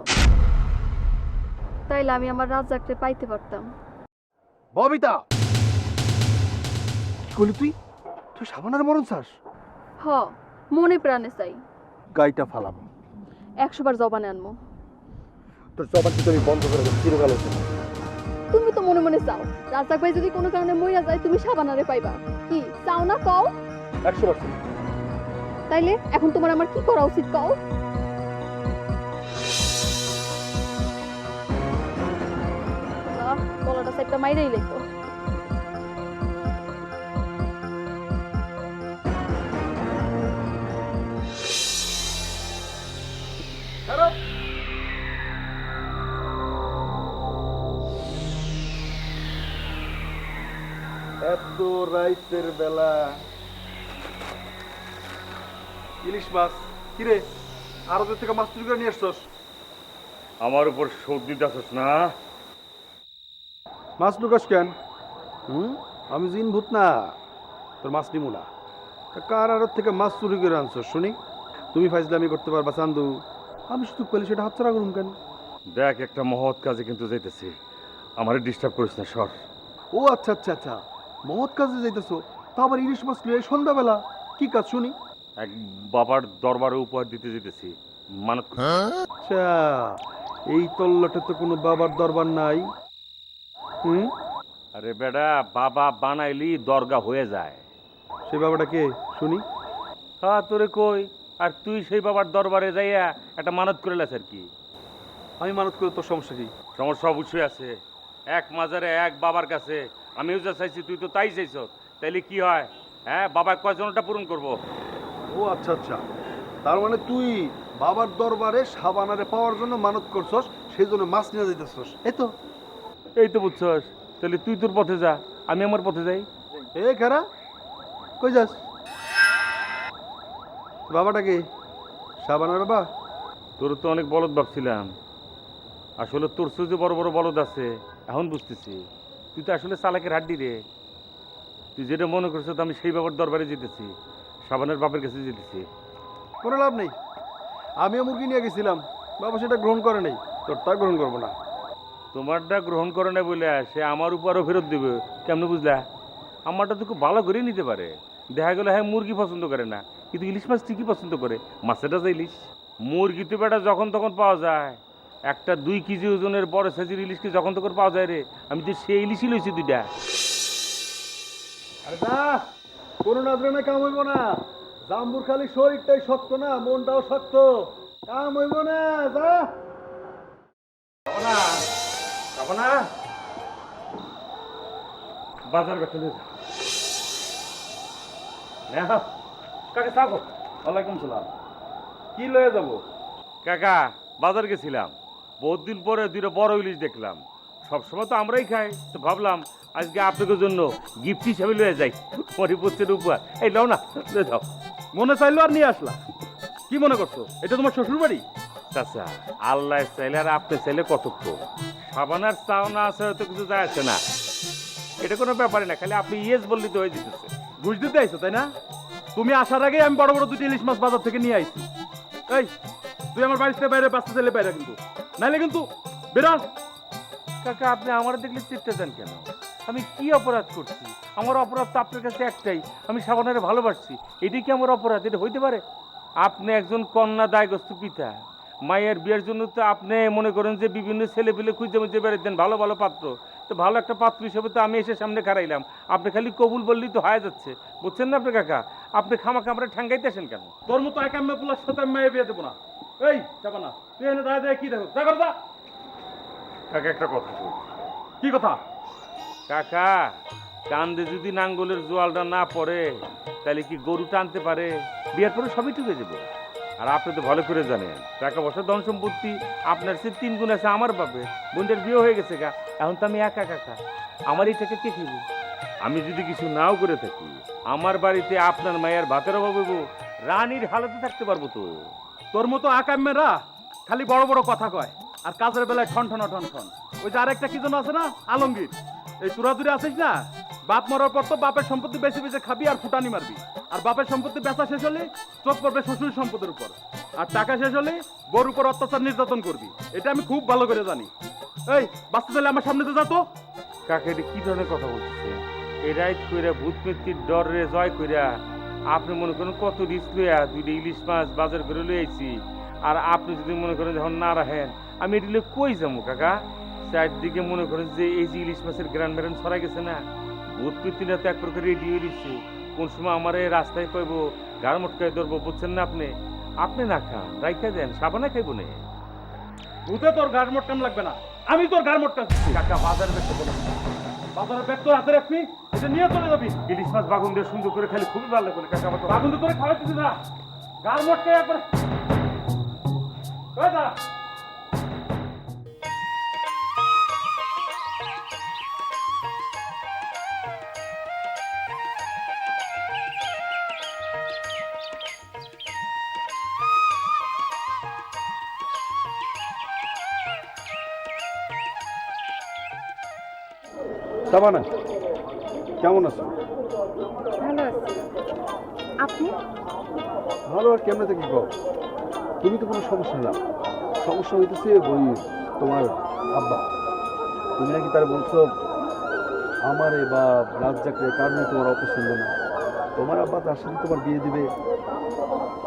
তাইলে আমি আমার রাজাকে পাইতে পারতাম।
ববিতা, কি করলি তুই? তুই সাবানার মরণ চাস?
হ, মনে প্রাণে চাই।
গাইটা ফালাম।
100 বার জবানে আনবো।
তোর জবান কি তুমি বন্ধ করে দেবো চিরকাল?
তুমি তো মনে মনে চাও রাজাক ভাই যদি কোনো কারণে মইরা যায় তুমি সাবানারে পাইবা, কি চাও না কও?
100%।
তাইলে এখন তোমার আমার কি করা উচিত কও? গলাটা সাইডটা মাইরেই লাগতো।
এত রাইতের বেলা ইলিশ মাছ? কিরে, আরবের থেকে মাছ চুরি করে নিয়ে আসছস?
আমার উপর শোধ দিতেছস না?
মাছ লুকাস কেন? আমি জিন ভূত না, তোর মাছ নিমু না। তা কার আড়ত থেকে মাছ চুরি করে আনছস শুনি? তুমি ফাইজলামি করতে পারবা চান্দু, আমি শুধু পেলে সেটা হাতছাড়া করুম কেন?
দেখ, একটা মহৎ কাজে কিন্তু যাইতেছি, আমারে ডিস্টার্ব করিস না, সর।
ও আচ্ছা আচ্ছা আচ্ছা, মহৎ কাজে যাইতেছো? তা আবার ইলিশ মাছ লিয়ে সন্ধ্যাবেলা? কি কাজ শুনি?
এক বাবার দরবারে উপহার দিতে যেতেছি, মানত করতে।
আচ্ছা, এই তল্লাটে তো কোনো বাবার দরবার নাই।
আরে বেটা, বাবা বানাইলি দরগা হয়ে যায়।
সেই বাবাটা কে শুনি?
হ্যাঁ, তোরে কই, আর তুই সেই বাবার দরবারে যাইয়া একটা মানত করে লাস আর কি।
আমি মানত করে তোর সমস্যা কি?
সমস্যা অবশ্যই আছে। এক মাজারে এক বাবার কাছে আমিও যা চাইছি তুই তো তাই চাইছ, তাইলে কি হয়? হ্যাঁ, বাবা কয়জনটা পূরণ করবো?
ও আচ্ছা আচ্ছা, তার মানে তুই বাবার দরবারে সাবানারে পাওয়ার জন্য মানত করছস, সেই জন্য মাছ নিয়ে যাইতেছস, এই তো?
এই তো বুঝছস, তাহলে তুই তোর পথে যা, আমি আমার পথে যাই।
এ খারা, কই যাস? বাবাটা কে? সাবানার বাবা?
তোর তো অনেক বলদ ভাবছিলাম, আসলে তোর যে বড় বড় বলদ আছে এখন বুঝতেছি। তুই তো আসলে চালাকের হাড্ডি রে। তুই যেটা মনে করছো তো আমি সেই বাবার দরবারে যেতেছি, সাবানের বাপের কাছে যেতেছি।
কোনো লাভ নেই, আমিও মুরগি নিয়ে গেছিলাম, বাবা সেটা গ্রহণ করে নেই, তোরটা গ্রহণ করবো না।
তোমারটা গ্রহণ করে না বলে সে আমার উপরও ফেরত দেবে কেমনে বুঝলা? আমারটা তো খুব ভালো করেই নিতে পারে। দেখা গেল হ্যাঁ মুরগি পছন্দ করে না, কিন্তু ইলিশ মাছ ঠিকই পছন্দ করে। মাছেরটা যে ইলিশ, মুরগি তো বেটা যখন তখন পাওয়া যায়। একটা 2 কেজি ওজনের বড় সাইজের ইলিশকে যখন তখন পাওয়া যায় রে। আমি তো সেই ইলিশই লইছি 2টা।
আরে না, কোনো নাজরানা কাম হইব না। জাম্বুর খালি শরীরটাই শক্ত না, মনটাও শক্ত, কাম হইব না। যা
না বাজার বেটা কাকা থাকো।
ওয়ালাইকুম সালাম। কি লয়ে যাব?
কাকা, বাজার গেছিলাম, বহুত দিন পরে 2টা বড় ইলিশ দেখলাম। সবসময় তো আমরাই খাই, তো ভাবলাম আজকে আপনাদের জন্য গিফট হিসাবে লয়ে যাই, পরিপুত্রের উপহার। এই লও না, লয়ে যাও।
মনে চাইলো আর নিয়ে আসলা? কি মনে করছো এটা তোমার শ্বশুর বাড়ি?
চাচা, আল্লাহ চাইলে আর আপনি চাইলে কতক্ষণ? সাবানার চাও না আছে হয়তো কিছু যায় আসে না, এটা কোনো ব্যাপারই না, খালি আপনি ইয়েস বললি তো হয়ে যেতেছে।
ঘুষ দিতে আইছো তাই না? তুমি আসার আগে আমি বড় বড় 2টি ইলিশ মাছ বাজার থেকে নিয়ে আইছি। এই তুই আমার বাড়িতে বাইরে বাচ্চা ছেলে বাইরে কিন্তু নাইলে কিন্তু বেরাস।
কাকা আপনি আমার দেখলে চিত্তে দেন কেন? আমি কি অপরাধ করছি? আমার অপরাধ তো আপনার কাছে একটাই, আমি সাবানারে ভালোবাসছি। এটি কি আমার অপরাধ? এটা হইতে পারে? আপনি একজন কন্যা দায়গ্রস্ত পিতা, মায়ের বিয়ের জন্য তো আপনি মনে করেন যে বিভিন্ন ছেলে পেলে খুঁজে মুজে বেড়াতেন ভালো ভালো পাত্র। তো ভালো একটা পাত্র হিসেবে তো আমি এসে সামনে খাড়াইলাম, আপনি খালি কবুল বললেই তো হয়ে যাচ্ছে। বুঝছেন না আপনি কাকা? আপনি খামাখা আমরা ঠ্যাঙ্গাইতে আসেন কেন?
তোর মতো একা মেয়ে পুলার সাথে আমি মেয়ে বিয়ে দেবো না। এই চাপানা, তুই এনে দায় দেয় কি দেখো, যা কর যা।
কাকা একটা কথা বল।
কি কথা?
কাকা, কান্দে যদি নাঙ্গলের জোয়ালটা না পড়ে তাহলে কি গরু টানতে পারে? বিয়ের পরে সবই টুকে যাবে। আর আপনি তো ভালো করে জানেন টাকা পয়সা ধন সম্পত্তি আপনার সে 3 গুণ আছে আমার বাপে। বোনটার বিয়ে হয়ে গেছে গা, এখন তো আমি একা কাকা, আমার এই টাকা কে খেব? আমি যদি কিছু নাও করে থাকি আমার বাড়িতে আপনার মায়ের ভাতের অভাব হইব, রানীর হালতে থাকতে পারবো তো।
তোর মতো আকামেরা খালি বড় বড় কথা কয় আর কাজের বেলায় ঠন ঠন ঠন ঠন। ওই যে আরেকটা কি যেন আছে না, আলমগীর, এই তোরা দূরে আছিস না, বাপ মরার পর তো বাপের সম্পত্তি বেশি বেশি খাবি আর ফুটানি মারবি। আর বাপের সম্পত্তি বেচা শেষ হলে চোখ পড়বে শ্বশুরের সম্পত্তির উপর, আর টাকা শেষ হলে বউর উপর অত্যাচার নির্যাতন করবি। এটা আমি খুব ভালো করে জানি। এই বাচ্চা ছেলে আমার সামনে তো যা তো।
কাকে এটা কি ধরনের কথা বলতেছে? এই রাইত কইরা ভূত মৃত্যুর ডরে জয় কইরা আপনি মনে করেন কত রিস্ক লইয়া 2টা ইলিশ মাছ বাজার করে লই আইছি, আর আপনি যদি মনে করেন যখন না রাখেন আমি এটি লইয়া কই যাবো কাকা? চারদিকে মনে করেন যে এই যে ইলিশ মাছের গ্রান মেরান ছড়াই গেছে না, ভূত মৃত্যুটা তো এক প্রকার রেডি হয়ে দিচ্ছে। কোন সময় আমার এই রাস্তায় পাইবো, গাড় মটকায় ধরবো, বুঝছেন না আপনি? আপনি না খান, রাইখা দেন, সাবানা খাইব না।
ভূতে তোর গাড় মোটকান লাগবে না, আমি তোর গাড় মোটকান।
কাকা বাজার বেচতে বলো,
বাজারের ব্যাগ তোর হাতে রাখবি, এটা নিয়ে চলে যাবি।
ইলিশ মাছ বাগুন দিয়ে সুন্দর করে খালি খুবই ভালো লাগে কাকা। আমার তো
বাগুন তো তোরে খাওয়াইতেছি না, গাড় মোটকায় একবার। ওই দাঁড়া।
সাবানা, কেমন আছো?
ভালো আছি। আপনি?
ভালো আর কেমনে থেকে কও? তুমি তো কোনো সমস্যা না, সমস্যা হইতেছে ওই তোমার আব্বা। তুমি নাকি তারা বলছো আমারে বা রাজ্জাকের কারণে তোমার অপছন্দ না। তোমার আব্বা তার সাথে তোমার বিয়ে দিবে,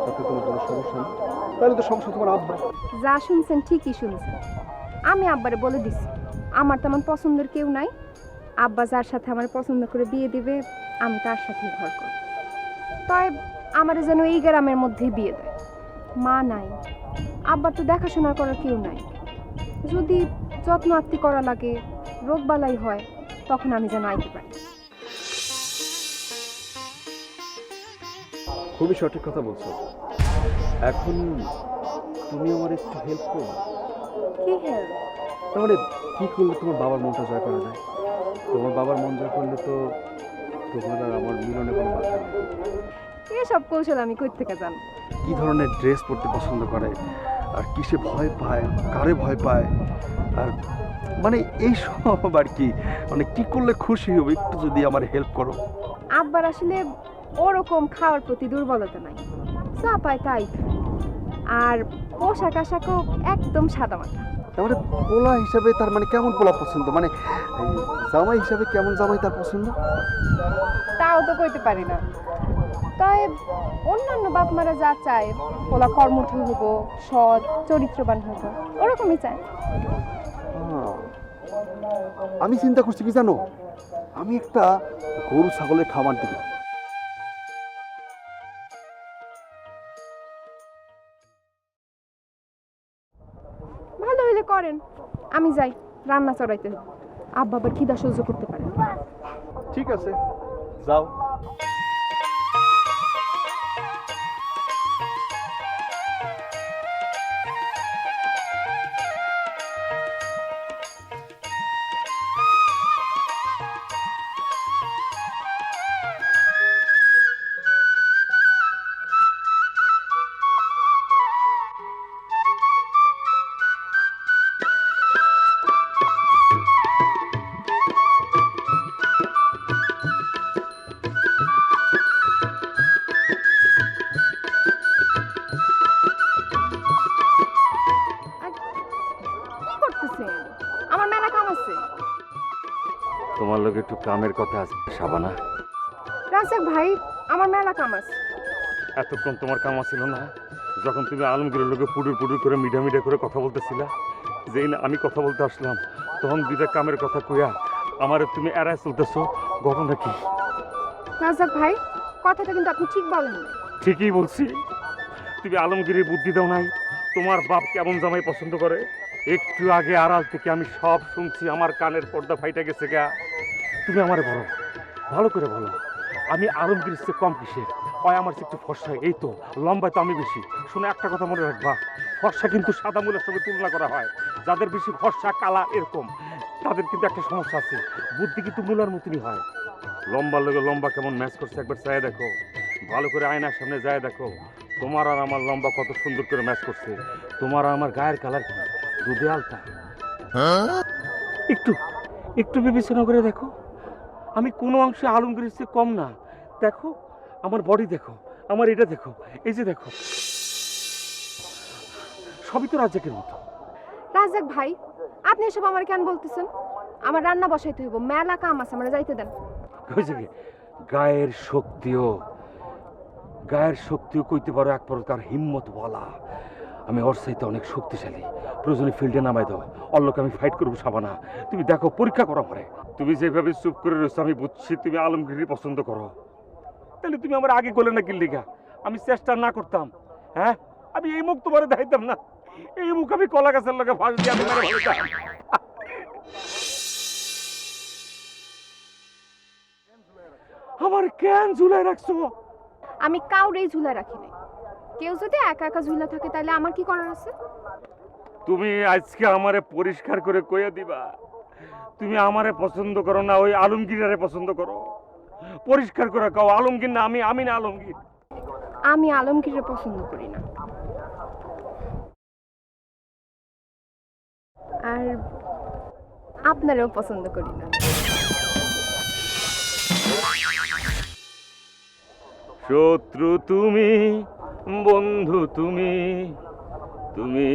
তাতে তোমার কোনো সমস্যা নেই। তাহলে তো সমস্যা তোমার আব্বা।
যা শুনছেন ঠিকই শুনছেন। আমি আব্বারে বলে দিছি আমার তেমন পছন্দের কেউ নাই। আব্বা যার সাথে আমার পছন্দ করে বিয়ে দিবে আমি তার সাথেই ঘর করব। তাই আমারে যেন এই গ্রামের মধ্যেই বিয়ে দেয়। মা নাই, আব্বার তো দেখাশোনা করার কেউ নাই। যদি যত্ন আত্তি করা লাগে, রোগবালাই হয়, তখন আমি যেন আইতে পারি।
খুবই সঠিক কথা বলছো। এখন তুমি আমার একটু হেল্প করো।
কি হেল্প?
তার মানে কি করলে তোমার বাবার মনটা জয় করা যায়? তোমার বাবার মন জয় করলে তো তোমার আর আমার মিলনে কোনো বাধা নেই।
এসব কৌশল আমি কই থেকে জানবো?
কি ধরনের ড্রেস পরতে পছন্দ করে, আর কিসে ভয় পায়, কারে ভয় পায়, আর মানে এই সব আর কি, মানে কি করলে খুশি হবে একটু যদি আমার হেল্প করো।
আব্বার আসলে ওরকম খাওয়ার প্রতি দুর্বলতা নাই, যা পায় তাই খায়। আর পোশাক আশাকও একদম সাদামাটা।
তার মানে পোলা হিসাবে তার মানে কেমন পোলা পছন্দ, মানে এই জামাই হিসাবে কেমন জামাই তার পছন্দ?
তাও তো কইতে পারি না। তাই অন্যান্য বাপ মারা যা চায়, পোলা কর্মঠ হইব, সৎ চরিত্রবান হইব, ওরকমই চায়।
আমি চিন্তা করছি কি জানো, আমি একটা গরু ছাগলের খাবার দিব।
ভালো হইলে করেন, আমি যাই, রান্না চড়াইতে হবে। আব্বা আবার খিদা সহ্য করতে পারে না।
ঠিক আছে, যাও।
আমার মেলা কাম আছে।
তোমার লোক একটু কামের কথা আছে শাবানা।
রাজাক ভাই, আমার মেলা কাম আছে।
এতক্ষণ তোমার কাম ছিল না, যখন তুমি আলমগীরের লোকে পুডুর পুডুর করে মিডা মিডা করে কথা বলতেছিলা, যেই না আমি কথা বলতে আসলাম তখন দুইটা কামের কথা কইয়া আমারে তুমি এড়ায় চলতেছো, ঘটনা কি?
রাজাক ভাই, কথাটা কিন্তু আপনি ঠিক বলেন না।
ঠিকই বলছি, তুমি আলমগীরের বুদ্ধি দাও নাই। তোমার বাপ কেমন জামাই পছন্দ করে একটু আগে আড়াল থেকে আমি সব শুনছি, আমার কানের পর্দা ফাইটা গেছে গা। তুমি আমারে বলো, ভালো করে বলো, আমি আলমগীরের চেয়ে কম কিসের? হয় আমার চেয়ে একটু ফর্সা, এই তো লম্বায় তো আমি বেশি। শুনে একটা কথা মনে রাখবা, ফর্সা কিন্তু সাদা মূলের সঙ্গে তুলনা করা হয়। যাদের বেশি ফর্সা কালা এরকম, তাদের কিন্তু একটা সমস্যা আছে, বুদ্ধি কিন্তু মূলার মতনই হয়। লম্বার লোকে লম্বা কেমন ম্যাচ করছে একবার চাই দেখো, ভালো করে আয়নার সামনে যায় দেখো, তোমার আর আমার লম্বা কত সুন্দর করে ম্যাচ করছে। তোমার আর আমার গায়ের কালার কি দুধে আলতা? একটু একটু বিবেচনা করে দেখো, আমি কোনো অংশে আলমগীরের চেয়ে কম না। দেখো আমার বডি, দেখো আমার এটা, দেখো এই যে দেখো, সবই তো রাজ্জাকের মতো।
রাজাক ভাই, আপনি এসব আমার কেন বলতেছেন? আমার রান্না বসাইতে হইব, মেলা কাম আছে, আমরা যাইতে দেন।
হয়েছে কি, গায়ের শক্তিও কইতে পারো এক প্রকার হিম্মত বলা। আমি ওর চাইতে অনেক শক্তিশালী, প্রয়োজনে ফিল্ডে নামাই দাও, অল্লোকে আমি ফাইট করবো শাবানা। তুমি দেখো, পরীক্ষা করো পরে। তুমি যেভাবে চুপ করে রয়েছো আমি বুঝছি তুমি আলমগীরই পছন্দ করো। তাহলে তুমি আমার আগে বলে না কিল্লিগা? আমি চেষ্টা না করতাম, হ্যাঁ আমি এই মুখ তোমার দেখাইতাম না। এই মুখ আমি কলা গাছের লোকে ফাঁস দিয়ে আমি মেরে ফেলতাম। আমার কেন ঝুলাই রাখছো?
আমি কাউরেই ঝুলা রাখি নাই। কেউ যদি একা একা ঝুলা থাকে তাহলে আমার কি করার আছে?
তুমি আজকে আমারে পরিষ্কার করে কইয়া দিবা, তুমি আমারে পছন্দ করো না ওই আলমগীরারে পছন্দ করো? পরিষ্কার করে কও, আলমগীর না আমি, আমি না আলমগীর।
আমি আলমগীরের পছন্দ করি না, আর আপনারও পছন্দ করি না।
শত্রু তুমি, বন্ধু তুমি, তুমি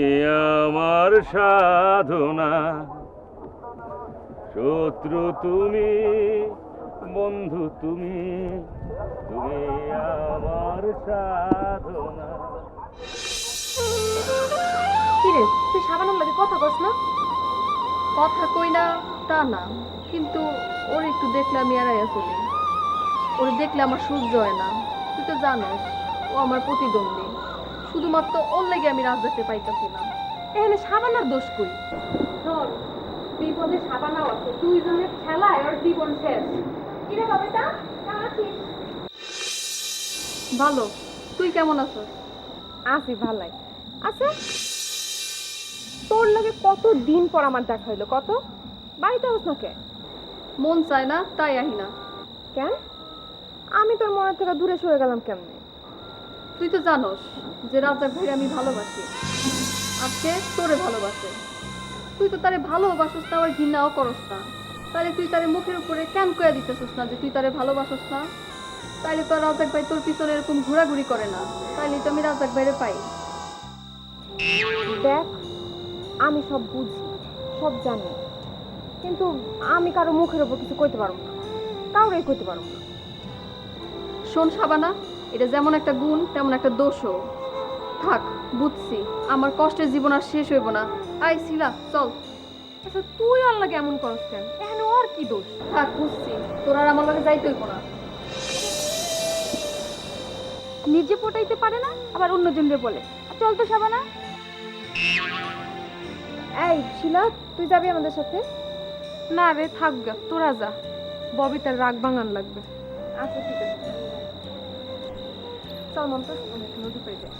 আমার সাধনা। শত্রু তুমি, বন্ধু তুমি, তুমি আমার সাধনা।
কিরে, তুই সাবানের লাগে কথা কস না?
কথা কই না তা না, কিন্তু ওর একটু দেখলে আমি এড়াইয়া চলি। ওর দেখলে আমার সহ্য হয় না। তুই তো জানোস ও আমার প্রতিদ্বন্দ্বী, শুধুমাত্র ওর লেগে আমি রাজত্বে পাইতেছি না।
এখানে সাবানার দোষ কই? ধর, বিপদে সাবানাও আছে, দুইজনের খেলায় ওর জীবন শেষ। কিরে বাবাটা, কেমন আছিস?
ভালো, তুই কেমন আছিস?
আছি ভালাই। আচ্ছা, তোর লগে কত দিন পর আমার দেখা হইলো, কত? বাড়িতে হোস না কে?
মন চায় না তাই আহি না।
কেন? আমি তোর মনের থেকে দূরে সরে গেলাম কেমনে?
তুই তো জানোস যে রাজ্জাক ভাইরে আমি ভালোবাসি, আজকে তোরে ভালোবাসে। তুই তো তারে ভালোবাসস না, আবার ঘৃণাও করস না। তাহলে তুই তারে মুখের উপরে কেন কয়া দিতেছিস না যে তুই তারে ভালোবাসস না? তাইলে তো রাজ্জাক ভাই তোর পিছনে এরকম ঘোরাঘুরি করে না। তাইলে তো আমি রাজ্জাক ভাইরে পাই।
দেখ, আমি সব বুঝি, সব জানি, কিন্তু আমি কারো মুখের উপর কিছু কইতে পারবো না, কাউরেই কইতে পারবো না।
শোন শাবানা, এটা যেমন একটা গুণ তেমন একটা দোষও। থাক, বুঝছি, আমার কষ্টের জীবন আর শেষ হইব না। আই শিলা, চল।
আচ্ছা, তুই ওর লাগে এমন করস কেন? এখানে ওর কি দোষ?
থাক, বুঝছি, তোর আর আমার লগে যাইতে হইব না।
নিজে পটাইতে পারে না, আবার অন্যজনরে বলে। চল তো শাবানা।
এই শিলা, তুই যাবি আমাদের সাথে? না রে, থাক গা, তোরা যা, ববিতার রাগ ভাঙান লাগবে। আচ্ছা ঠিক আছে, চল মমতা, অনেক নদী পেয়ে যাই।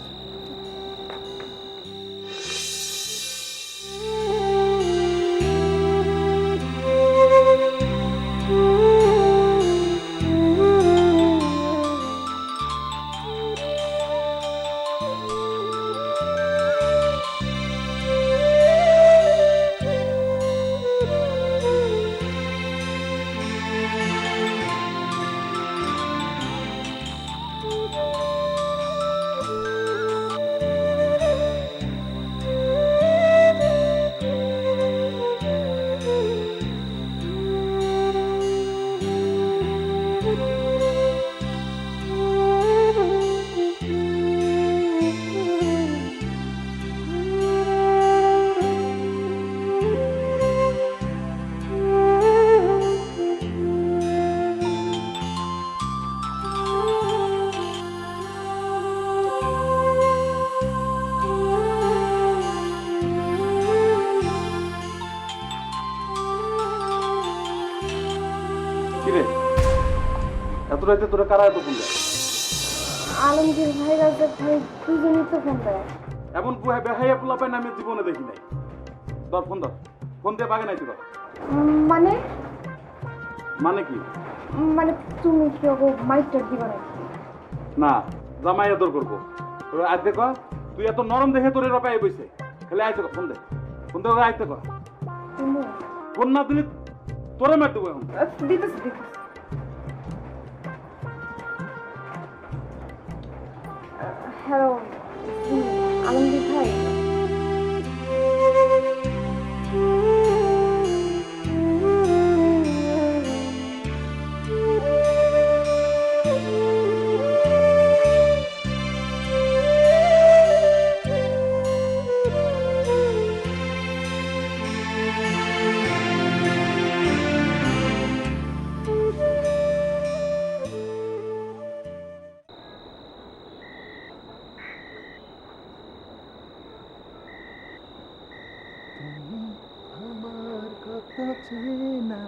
কিরে এত রাতে তোরা কারা এত ফোন দেয়?
আলমগীর ভাই রাজ্জাক ভাই দুজনেই তো ফোন দেয়।
এমন বেহাইয়া পোলা পায় না আমি জীবনে দেখি নাই। ধর ফোন ধর, ফোন দিয়ে বাগে নাই তোরা।
মানে
মানে কি?
মানে তুমি কি ওগো মাইকটা দিবা নাকি?
না, জামাই আদর করবো। তোরা আজ দেখ, তুই এত নরম দেখে তোর এরা পায়ে বইছে। খালি আইতে কর, ফোন দে, ফোন দে, ওরা আইতে কর।
তুমি
ফোন না দিলে তোরে মার দেবো এখন।
দিতেছি। হ্যালো আলমগীর ভাই,
আমার কত চেনা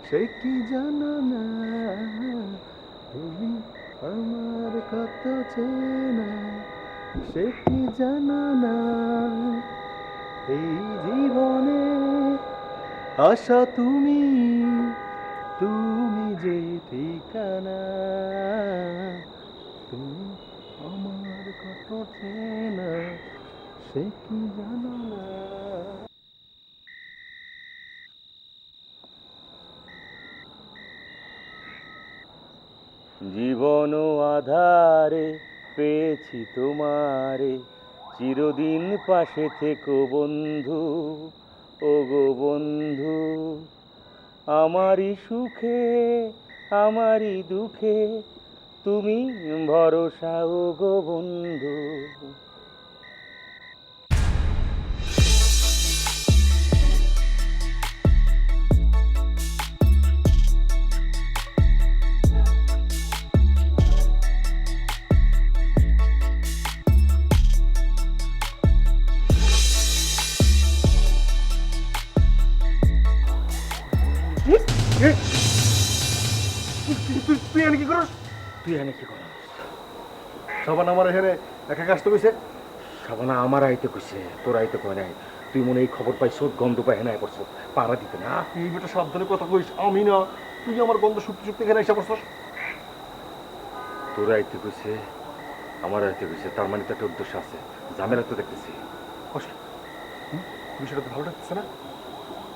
সে কি জানো না, তুমি আমার কত চেনা সে কি জানো না, এই জীবনে আশা তুমি, তুমি যে ঠিকানা, তুমি আমার কত চেনা সে কি জানো না। জীবন আধারে পেয়েছি তোমারে, চিরদিন পাশে থেকো বন্ধু, ও গো বন্ধু, আমারই সুখে আমারই দুঃখে তুমি ভরসা, ও গো বন্ধু।
তুই এনে কি করস?
তুই এনে কি কর?
সবান আমার এখানে একা কাজ তো কইছে।
সাবানা আমার আইতে কইছে, তোর আইতে কয় নাই। তুই মনে এই খবর পাইছ, গন্ধ পাই হেনায় পড়ছ, পাড়া দিতে না।
এই বেটা সাবধানে কথা কইস, আমি না। তুই আমার গন্ধ শুকতে শুকতে এখানে এসে পড়ছস।
তোর আইতে কইছে, আমার আইতে কইছে, তার মানে তো একটা উদ্দেশ্য আছে। ঝামেলা তো দেখতেছি।
কষ্ট বিষয়টা তো ভালো লাগতেছে না।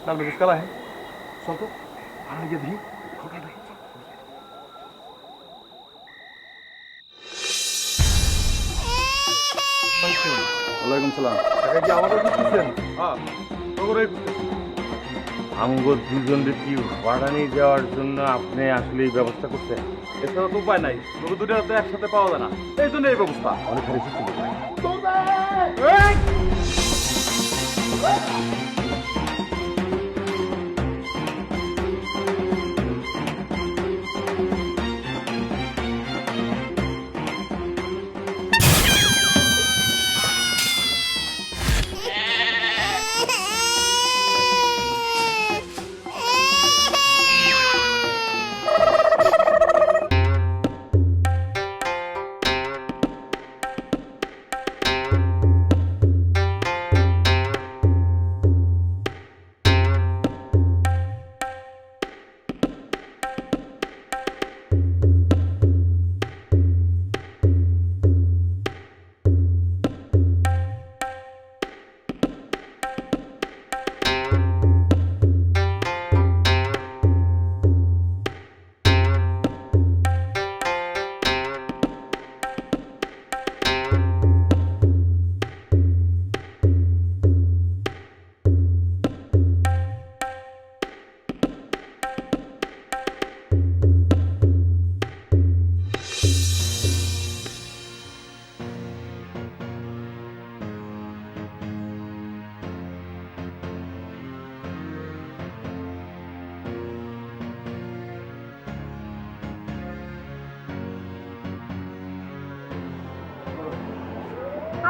নাম বেশ কালা হ্যাঁ, চল তো আর গিয়ে দেখি খবরটা দেখি।
ওয়ালাইকুম সালাম।
টাকা কি আমাদের দিচ্ছেন?
হ্যাঁ, তোরে
আঙ্গুর দুজনকে কি ভাড়া নিয়ে যাওয়ার জন্য আপনি আসলে এই ব্যবস্থা করছেন?
এছাড়া তো উপায় নাই। তোকে দুটো তো একসাথে পাওয়া যায় না, এই জন্য এই ব্যবস্থা।
অনেক হারে শিখতে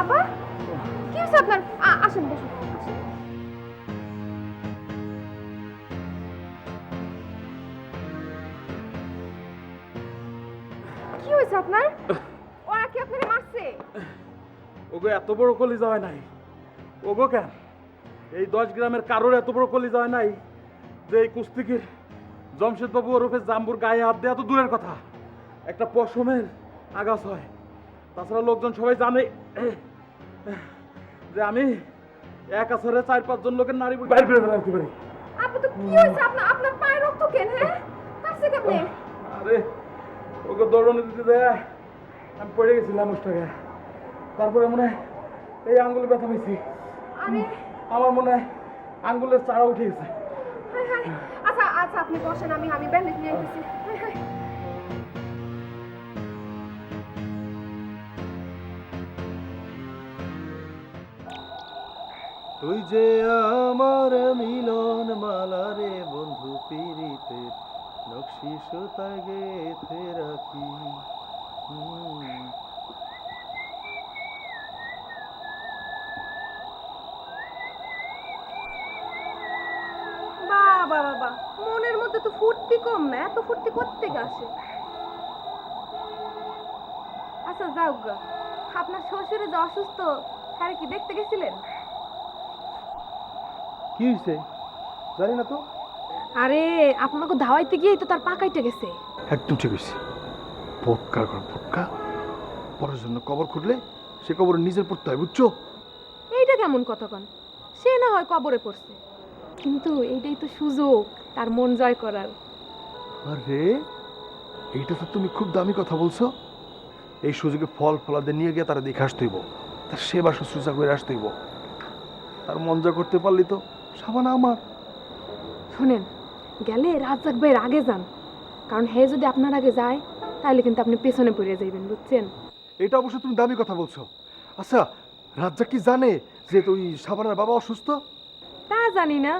আপা কি হয়েছে আপনার? আসেন বসুন, আসেন।
হয়েছে আপনার? ওরা কি আপনাকে মারছে?
ওগো এত বড় কলিজা হয় নাই। ওগো কেন এই 10 গ্রামের কারোর এত বড় কলিজা হয় নাই যে এই কুস্তিগির জমশেদ বাবু ওরফে জাম্বুর গায়ে হাত দেওয়া তো দূরের কথা, একটা পশমের আঘাত হয়। তাছাড়া লোকজন সবাই জানে যে আমি এক আসরে 4-5 জন লোকের নারী বাইর করে ফেলাতে পারি।
আপনি তো কি হয়েছে আপনার পায়ে রক্ত কেন? হ্যাঁ কাছে কেমনে?
আরে ওকে দৌড়ানো দিতে দেয় আমি পড়ে গেছিলাম ওটাকে, তারপরে মনে হয় এই আঙ্গুলে ব্যথা পেয়েছি।
আরে
আমার মনে হয় আঙ্গুলের চারা উঠে গেছে।
হায় হায়। আচ্ছা আচ্ছা আপনি বসেন, আমি ব্যান্ডেজ নিয়ে আসতেছি। হায় হায়।
তুই যে আমার মিলন মালা রে বন্ধু পিরিতে নকশি সুতায় গেথে রাখি।
বাবা বাবা, মনের মধ্যে তো ফুর্তি কম না, এত ফুর্তি করতে আসে। আচ্ছা যাও গা, আপনার শ্বশুরে যে অসুস্থ হ্যাঁ কি দেখতে গেছিলেন?
কি হয়েছে জানি না তো।
আরে আপনাকে ধাওয়াইতে গিয়েই তো তার পা কাইটে গেছে।
একদম ঠিক হয়েছে। ভোটকার ঘর ভোটকা, পরের জন্য কবর খুঁড়লে সে কবরে নিজের পড়তে হয়, বুঝছো?
এইটা কেমন কথা কন? সে না হয় কবরে পড়ছে, কিন্তু এইটাই তো সুযোগ তার মন জয় করার।
আরে এইটা তো তুমি খুব দামি কথা বলছো। এই সুযোগে ফল ফলাদের নিয়ে গিয়ে তারা দেখে আসতে হইব, তার সেবা শুশ্রূষা করে আসতে হইব। তার মন জয় করতে পারলি তো সাবানা আমার।
শোনেন, গেলে রাজ্জাক ভাইয়ের আগে যান, কারণ হে যদি আপনার আগে যায় তাহলে কিন্তু আপনি পেছনে পড়ে যাইবেন, বুঝছেন?
এটা অবশ্য তুমি দামি কথা বলছো। আচ্ছা রাজ্জাক কি জানে যে তুই সাবানার বাবা অসুস্থ?
তা জানি না,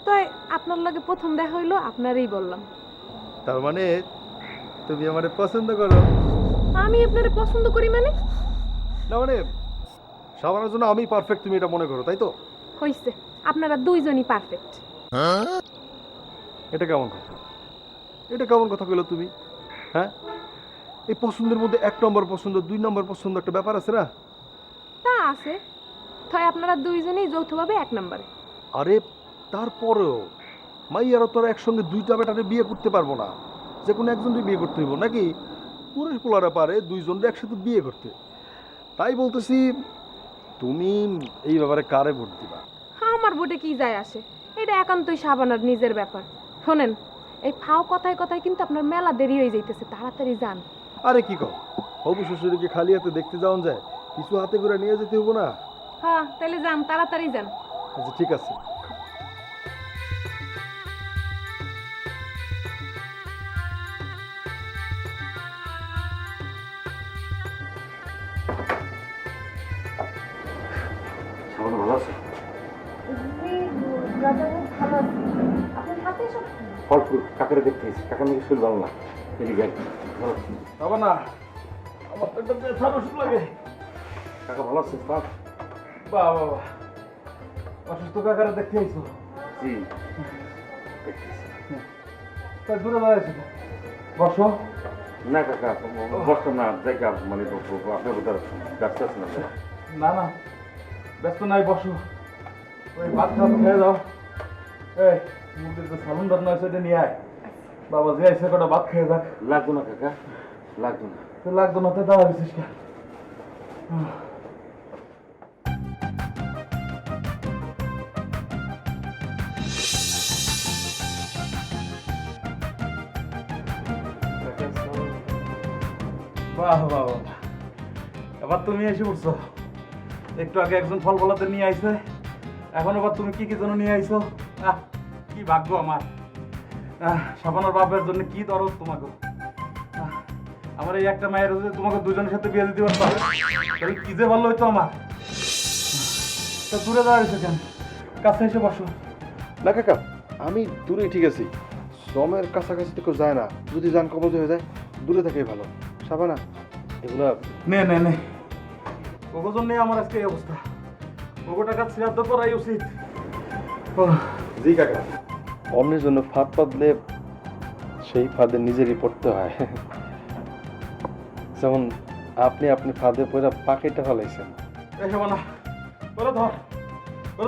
তো আপনার লগে প্রথম দেখা হইলো আপনারই বললাম।
তার মানে তুমি আমার পছন্দ করো?
আমি আপনারে পছন্দ করি মানে?
না মানে সাবানার জন্য আমি পারফেক্ট, তুমি এটা মনে করো, তাই তো?
হইছে, আপনারা দুইজনই পারফেক্ট।
এটা কেমন কথা? এটা কেমন কথা কইলো তুমি? হ্যাঁ, এই পছন্দের মধ্যে 1 নম্বর পছন্দ 2 নম্বর পছন্দ একটা ব্যাপার আছে না?
তা আছে, তাই আপনারা দুইজনই যৌথভাবে 1 নম্বরে।
আরে তারপরেও মাইয়ারা তোরা একসঙ্গে 2টা বেটারে বিয়ে করতে পারবো না, যে কোনো একজনকে বিয়ে করতে হইব নাকি? পুরুষ পোলারা পারে 2 জনকে একসাথে বিয়ে করতে। তাই বলতেছি তুমি এই ব্যাপারে কারে ভোট দিবা?
আমার ভোটে কি যায় আসে, এটা একান্তই সাবানার নিজের ব্যাপার। শোনেন, এই ফাও কথায় কথায় কিন্তু আপনার মেলা দেরি হয়ে যাইতেছে, তাড়াতাড়ি যান।
আরে কি কও, হবু শ্বশুরকে খালি হাতে দেখতে যাওয়া যায়? কিছু হাতে করে নিয়ে যেতে হবো না?
হ্যাঁ তাহলে যান, তাড়াতাড়ি যান।
আচ্ছা ঠিক আছে।
সাবানা ভালো আছে? ফল ফুল কাকারে দেখতে এসেছি, কাকা নাকি শরীর ভালো না, এদিকে আয়। ভালো আছি।
সাবানা, আমার তো একটা ব্যথা ওষুধ লাগে।
কাকা ভালো আছিস? বাহ,
বাহ বাহ বাহ, অসুস্থ কাকারে দেখতে আইছো?
জি দেখতেছি।
তা দূরে দাঁড়াইছো, বসো।
না কাকা বসতাম না, জায়গা মানে আপনার বোধ ব্যস্ত আছেন না?
না না ব্যস্ত নাই, বসো। ওই ভাত খাওয়া খেয়ে দাও। এই মুখে যে সালুন রান্না আছে এটা নিয়ে আয়। বাবা যে আইসে কটা ভাত খেয়ে যাক।
লাগবো না কাকা, লাগবো না।
তো লাগতো না, তো দাঁড়া দিছিস কেন? বাহ বাহ বাহ, এবার তুমি এসে পড়ছো। একটু আগে একজন ফল ফলাতে নিয়ে আইছে, এখন আবার তুমি কি কি যেন নিয়ে আইছো। আহ কি ভাগ্য আমার। সাবানার বাপের জন্য কি দরদ তোমাকে। আমার এই একটা মায়ের যদি তোমাকে দুজনের সাথে বিয়ে দিতে পারতাম তাহলে কি যে ভালো হইতো আমার। তা দূরে দাঁড়িয়েছো কেন? কাছে এসে বসো।
না কাকা, আমি দূরে ঠিক আছি, শ্রমের কাছাকাছি তো কেউ যায় না। যদি যান কবজ হয়ে যায় দূরে থাকাই ভালো। সাবানা এগুলা
নে নে নে, ওগো জন্য আমার আজকে এই অবস্থা। ওগো টাকা শ্রাদ্ধ করাই উচিত।
জি কাকা, অন্যের জন্য ফাঁদ পাতলে সেই ফাঁদে নিজেরই পড়তে হয়।
যেমন আপনি আপনি ফাঁদে পড়ে পাখিটা ফেলাইছেন।
এই শাবানা ওরে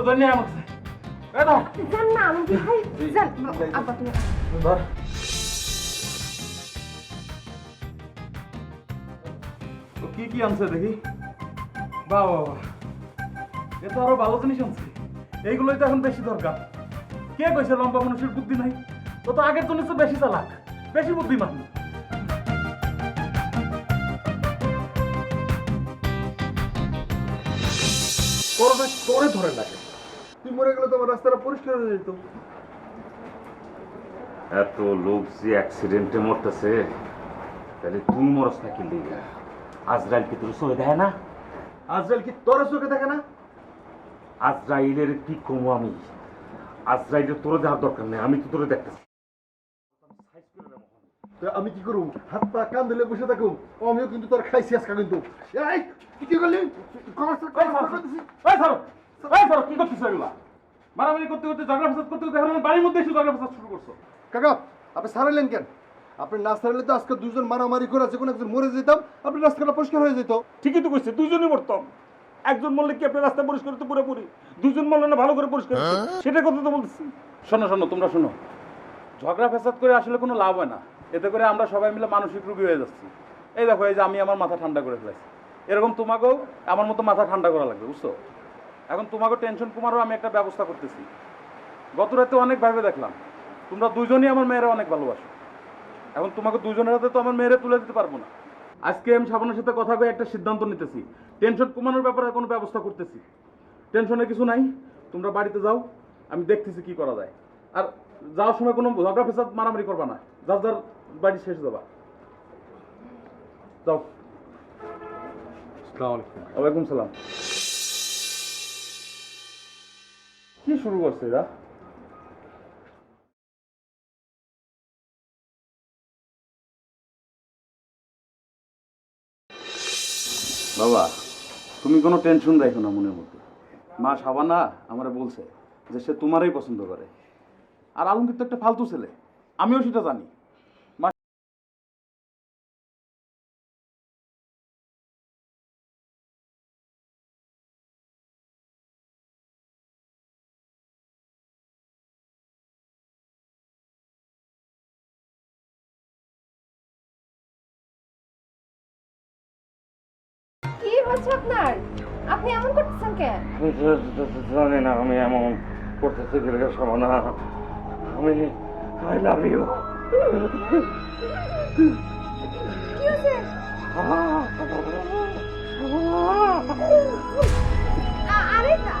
ধর নিয়ে আমার কাছে। এই ধর
যান না আলমগীর ভাই, যান। আব্বা তুমি
ধর। ও কি কি আনছে দেখি। বাহ বাহ বাহ, এ তো আরো ভালো জিনিস আনছে। এইগুলোই তো এখন বেশি দরকার। কে কইছে লম্বা মানুষের বুদ্ধি নাই? ও তো আগের জন্য তো বেশি চালাক, বেশি বুদ্ধিমান।
করোনা তোরে ধরে লাগে, তুই মরে গেলে তো আমার রাস্তাটা পরিষ্কার হয়ে যেত।
এত লোক যে অ্যাক্সিডেন্টে মরতেছে, তাহলে তুই মরস না কি লিগা? আজরাইল কি তোর চোখে দেখে না?
আজরাইল কি তোর চোখে দেখে না?
আজরাইলের কি কমু আমি? আজরাইলের তোর দেওয়ার দরকার নেই, আমি তো তোরে দেখতেছি।
তো আমি কি করুম? হাত পা কান ধরে বসে থাকুম? আমিও কিন্তু তোর খাইছি আজকে কিন্তু। এই তুই কি করলি?
কি করতেছো এগুলা? মারামারি করতে করতে, ঝগড়া ফেসাদ করতে করতে এখন বাড়ির মধ্যে এসে ঝগড়া ফেসাদ শুরু করছো।
কাকা আপনি সারাইলেন কেন? আপনি না সারাইলে তো আজকে দুজন মারামারি করে আছে, কোনো একজন মরে যেতাম, আপনি রাস্তাটা পরিষ্কার হয়ে যেত।
ঠিকই তো কইছে, দুজনই মরতাম। একজন মরলে কি আপনার রাস্তা পরিষ্কার হতো পুরোপুরি? দুজন মরলে না ভালো করে পরিষ্কার হতো? সেটার কথা তো বলতেছি।
শোনো তোমরা শোনো, ঝগড়া ফেসাদ করে আসলে কোনো লাভ হয় না। এতে করে আমরা সবাই মিলে মানসিক রোগী হয়ে যাচ্ছি। এই দেখো, এই যে আমি আমার মাথা ঠান্ডা করে ফেলেছি, এরকম তোমাকেও আমার মতো মাথা ঠান্ডা করা লাগবে, বুঝছো? এখন তোমাকেও টেনশন কমারও আমি একটা ব্যবস্থা করতেছি। গত রাতে অনেক ভাবে দেখলাম তোমরা দুজনই আমার মেয়েরা অনেক ভালোবাসো। এখন তোমাকে দুজনের হাতে তো আমার মেয়েরা তুলে দিতে পারবো না। আজকে আমি শাবানার সাথে কথা কয়ে একটা সিদ্ধান্ত নিতেছি, টেনশন কমানোর ব্যাপারে কোনো ব্যবস্থা করতেছি। টেনশনের কিছু নাই, তোমরা বাড়িতে যাও, আমি দেখতেছি কি করা যায়। আর যাওয়ার সময় কোনো ঝগড়া ফেসাদ মারামারি করবা না, যার যার বাড়ি শেষ যাবা। যাও।
আসসালামু আলাইকুম।
ওয়ালাইকুম সালাম। কি শুরু করছে এরা? বাবা, তুমি কোনো টেনশন রাখো না মনের মধ্যে। মা শাবানা আমারে বলছে যে সে তোমারই পছন্দ করে। আর আলমগীর তো একটা ফালতু ছেলে, আমিও সেটা জানি।
কি হচ্ছে আপনার? আপনি এমন করতেছেন কেন?
জানি না আমি এমন করতেছি গেলে সাবানা। আমি আই লাভ ইউ।
কি হচ্ছে? আরে না,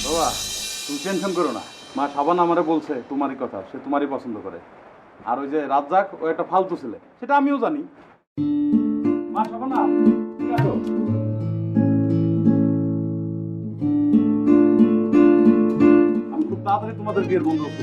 বাবা তুমি টেনশন করো না, মা শাবানা আমারে বলছে তোমারই কথা, সে তোমারই পছন্দ করে। আর ওই যে রাজ্জাক, ও একটা ফালতু ছেলে, সেটা আমিও জানি। মা শাবানা ঠিক আছো? আমি খুব তাড়াতাড়ি তোমাদের বিয়ের বন্ধু করব।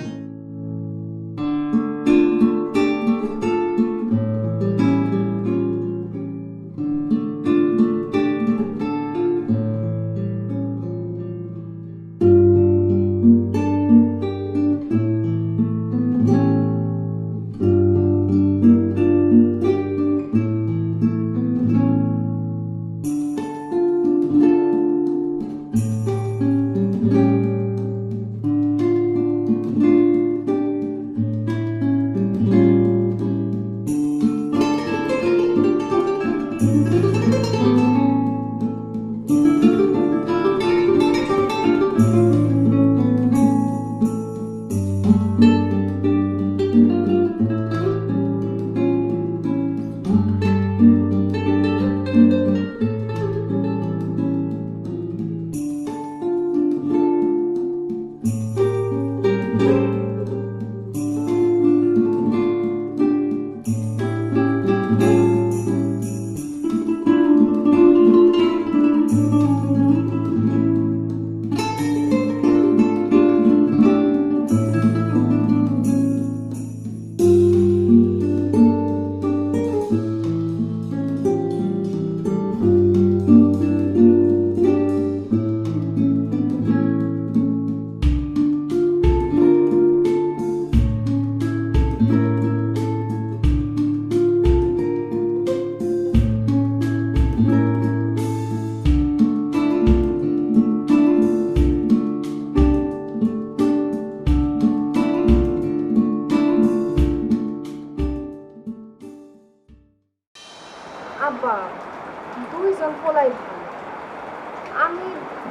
আমি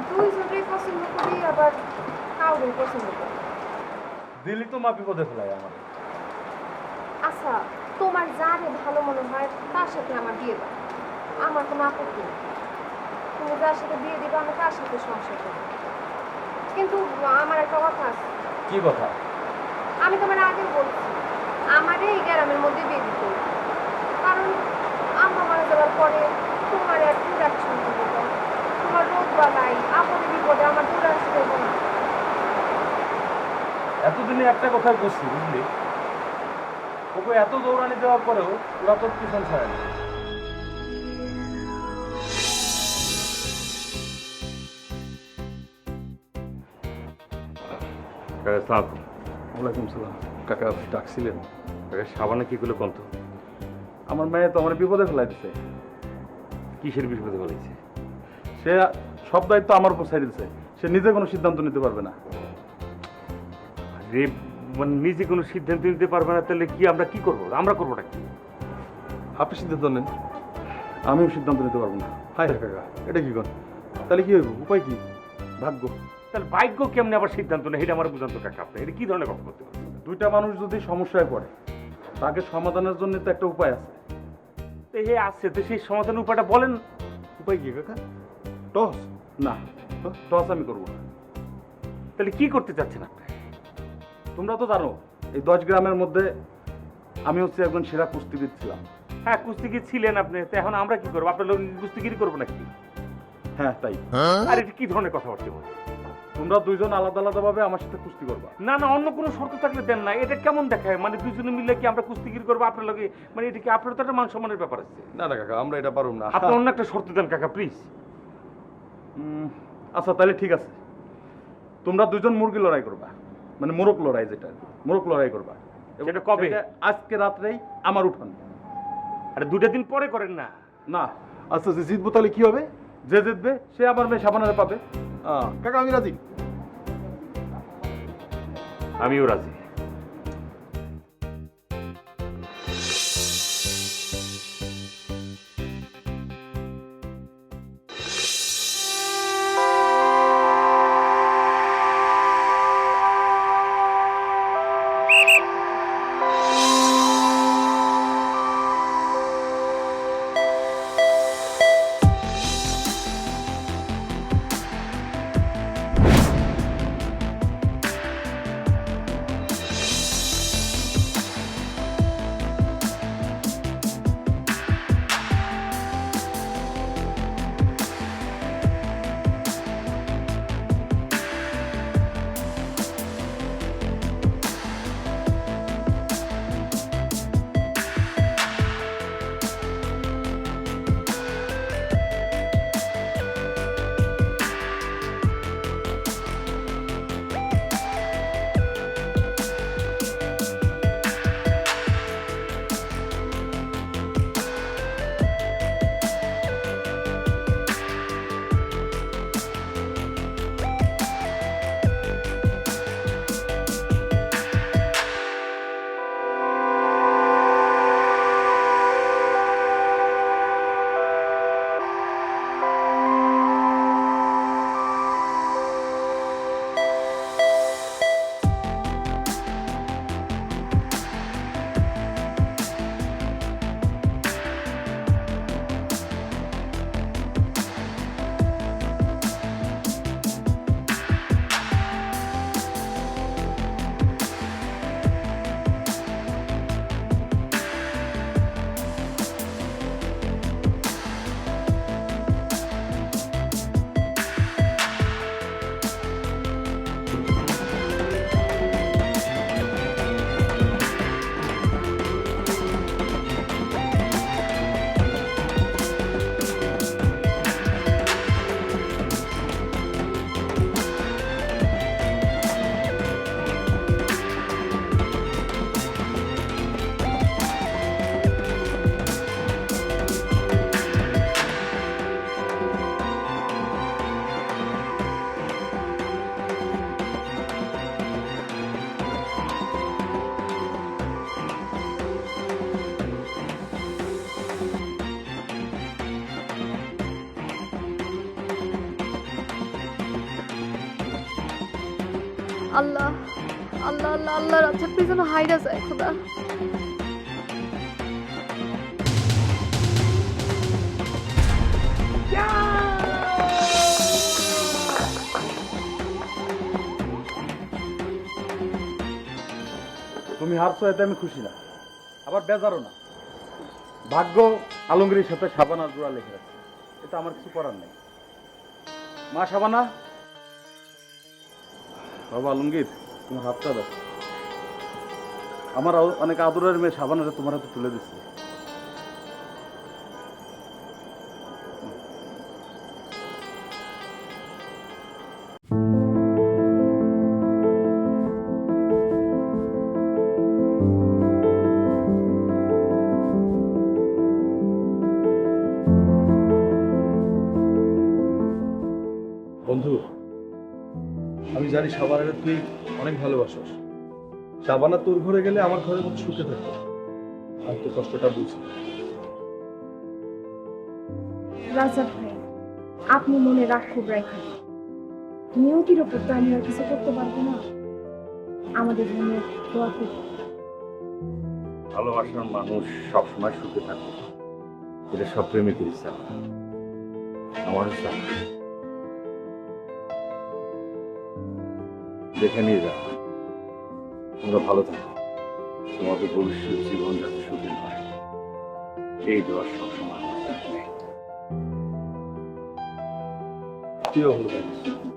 দুইজনকেই পছন্দ করি, আবার কাউকে পছন্দ করি।
দিলি তো মা বিপদে ফেলাই আমার।
আচ্ছা, তোমার যারে ভালো মনে হয় তার সাথে আমার বিয়ে দাও, আমার কোনো আপত্তি নেই। তুমি যার সাথে বিয়ে দিবে আমি তার সাথে সংসার করবো। কিন্তু আমার একটা কথা আছে।
কি কথা?
আমি তোমার আগে বলছি, আমারে এই গ্রামের মধ্যে বিয়ে দিতে হবে। কারণ আম্মা মারা যাওয়ার পরে তোমার আর কি রাখছেন, তোমার রোগ বালাই আপদে বিপদে আমার দূরে আসতে দেবো না।
এতদিনে একটা কথাই বলছি, বুঝলি? ওকে এত দৌড়ানি দেওয়ার পরেও ওরা তোর পিছন ছাড়ে না।
কাকা সালাম।
ওয়ালাইকুম সালাম। কাকা ডাকছিলেন?
কাকা সাবানা কি করলো কন্ত?
আমার মেয়ে তো আমার বিপদে ফেলাই দিছে।
কিসের বিপদে বলেছে?
সে সব দায়িত্ব আমার উপর ছেড়ে দিছে। সে নিজে কোনো সিদ্ধান্ত নিতে পারবে না।
রে, মানে নিজে কোনো সিদ্ধান্ত নিতে পারবে না, তাহলে কি আমরা কি করবো? আমরা করবোটা কি?
আপনি সিদ্ধান্ত নেন, আমিও সিদ্ধান্ত নিতে পারবো না। হায় রে কাকা, এটা কি কর? তাহলে কি হইব? উপায় কি? ভাগ্য।
তাহলে ভাগ্য কেমনে আবার সিদ্ধান্ত নেই? এটা আমার বুঝান্ত কাকা আপনি এটা কি ধরনের কথা করতে পারছেন?
দুইটা মানুষ যদি সমস্যায় পড়ে, তাকে সমাধানের জন্য তো একটা উপায় আছে।
তো হে আছে, তো সেই সমাধান উপায়টা বলেন।
উপায় কি কাকা? টস? না, টস আমি করবো না।
তাহলে কি করতে চাচ্ছেন আপনি?
তোমরা তো জানো এই 10 গ্রামের মধ্যে আমি হচ্ছে একজন সেরা কুস্তিবিদ ছিলাম।
হ্যাঁ, কুস্তিগির ছিলেন আপনি, তো এখন আমরা কি করবো? আপনার লোক কুস্তিগিরি করবো নাকি?
হ্যাঁ তাই।
আর এটা কি ধরনের কথাবার্তা বলেন?
তোমরা দুইজন আলাদা আলাদা ভাবে আমার সাথে কুস্তি করবা।
না না, অন্য কোনো শর্ত থাকলে দেন না। এটা কেমন দেখায়? মানে দুজনে মিলে কি আমরা কুস্তিগিরি করবো আপনার লগে? মানে এটা কি আপনার তো একটা মান সম্মানের ব্যাপার আছে।
না না কাকা, আমরা এটা পারুম না।
আপনি অন্য একটা শর্ত দেন কাকা, প্লিজ।
আচ্ছা তাহলে ঠিক আছে, তোমরা দুজন মুরগি লড়াই করবা, মানে মোরগ লড়াই, যেটা মোরগ লড়াই করবা। এবং
সেটা কবে?
সেটা আজকে রাত্রেই আমার উঠান।
আরে 2টা দিন পরে করেন না।
না, আচ্ছা যে জিতবো তাহলে কি হবে? যে জিতবে সে আমার মেয়ে সাবানারে পাবে। কাকা আমি রাজি।
আমিও রাজি।
আল্লাহ আল্লাহ আল্লাহ আল্লাহ রাজ্জাক ভাই যেন হাইরা যায় খোদা।
তুমি হারছো এতে আমি খুশি না, আবার বেজারও না। ভাগ্য আলমগীরের সাথে সাবানার জোড়া লেখে রাখছে, এটা আমার কিছু করার নেই। মা সাবানা, বাবা আলমগীর, তোমার হাতটা দাও। আমার অনেক আদরের মেয়ে সাবানারে তোমার হাতে তুলে দিচ্ছে।
বন্ধু, আমি জানি সাবানারে তুই অনেক ভালোবাসিস। সাবানা তোর ঘরে গেলে আমার ঘরের মধ্যে সুখে থাকবে, আর তোর কষ্টটা বুঝি।
রাজ্জাক ভাই, আপনি মনে রাগ খুব রাখেন। নিয়তির ওপর তো আমি আর কিছু করতে পারবো না। আমাদের জন্য দোয়া করুন।
ভালোবাসার মানুষ সবসময় সুখে থাকে, এটা সব প্রেমিকের ইচ্ছা। আমার ইচ্ছা দেখে নিয়ে যা, তোমরা ভালো থাকো, তোমাদের ভবিষ্যৎ জীবন যাতে সুখী হয়, এই দোয়া সবসময় আমার থাকবে।
তুইও ভালো থাকিস।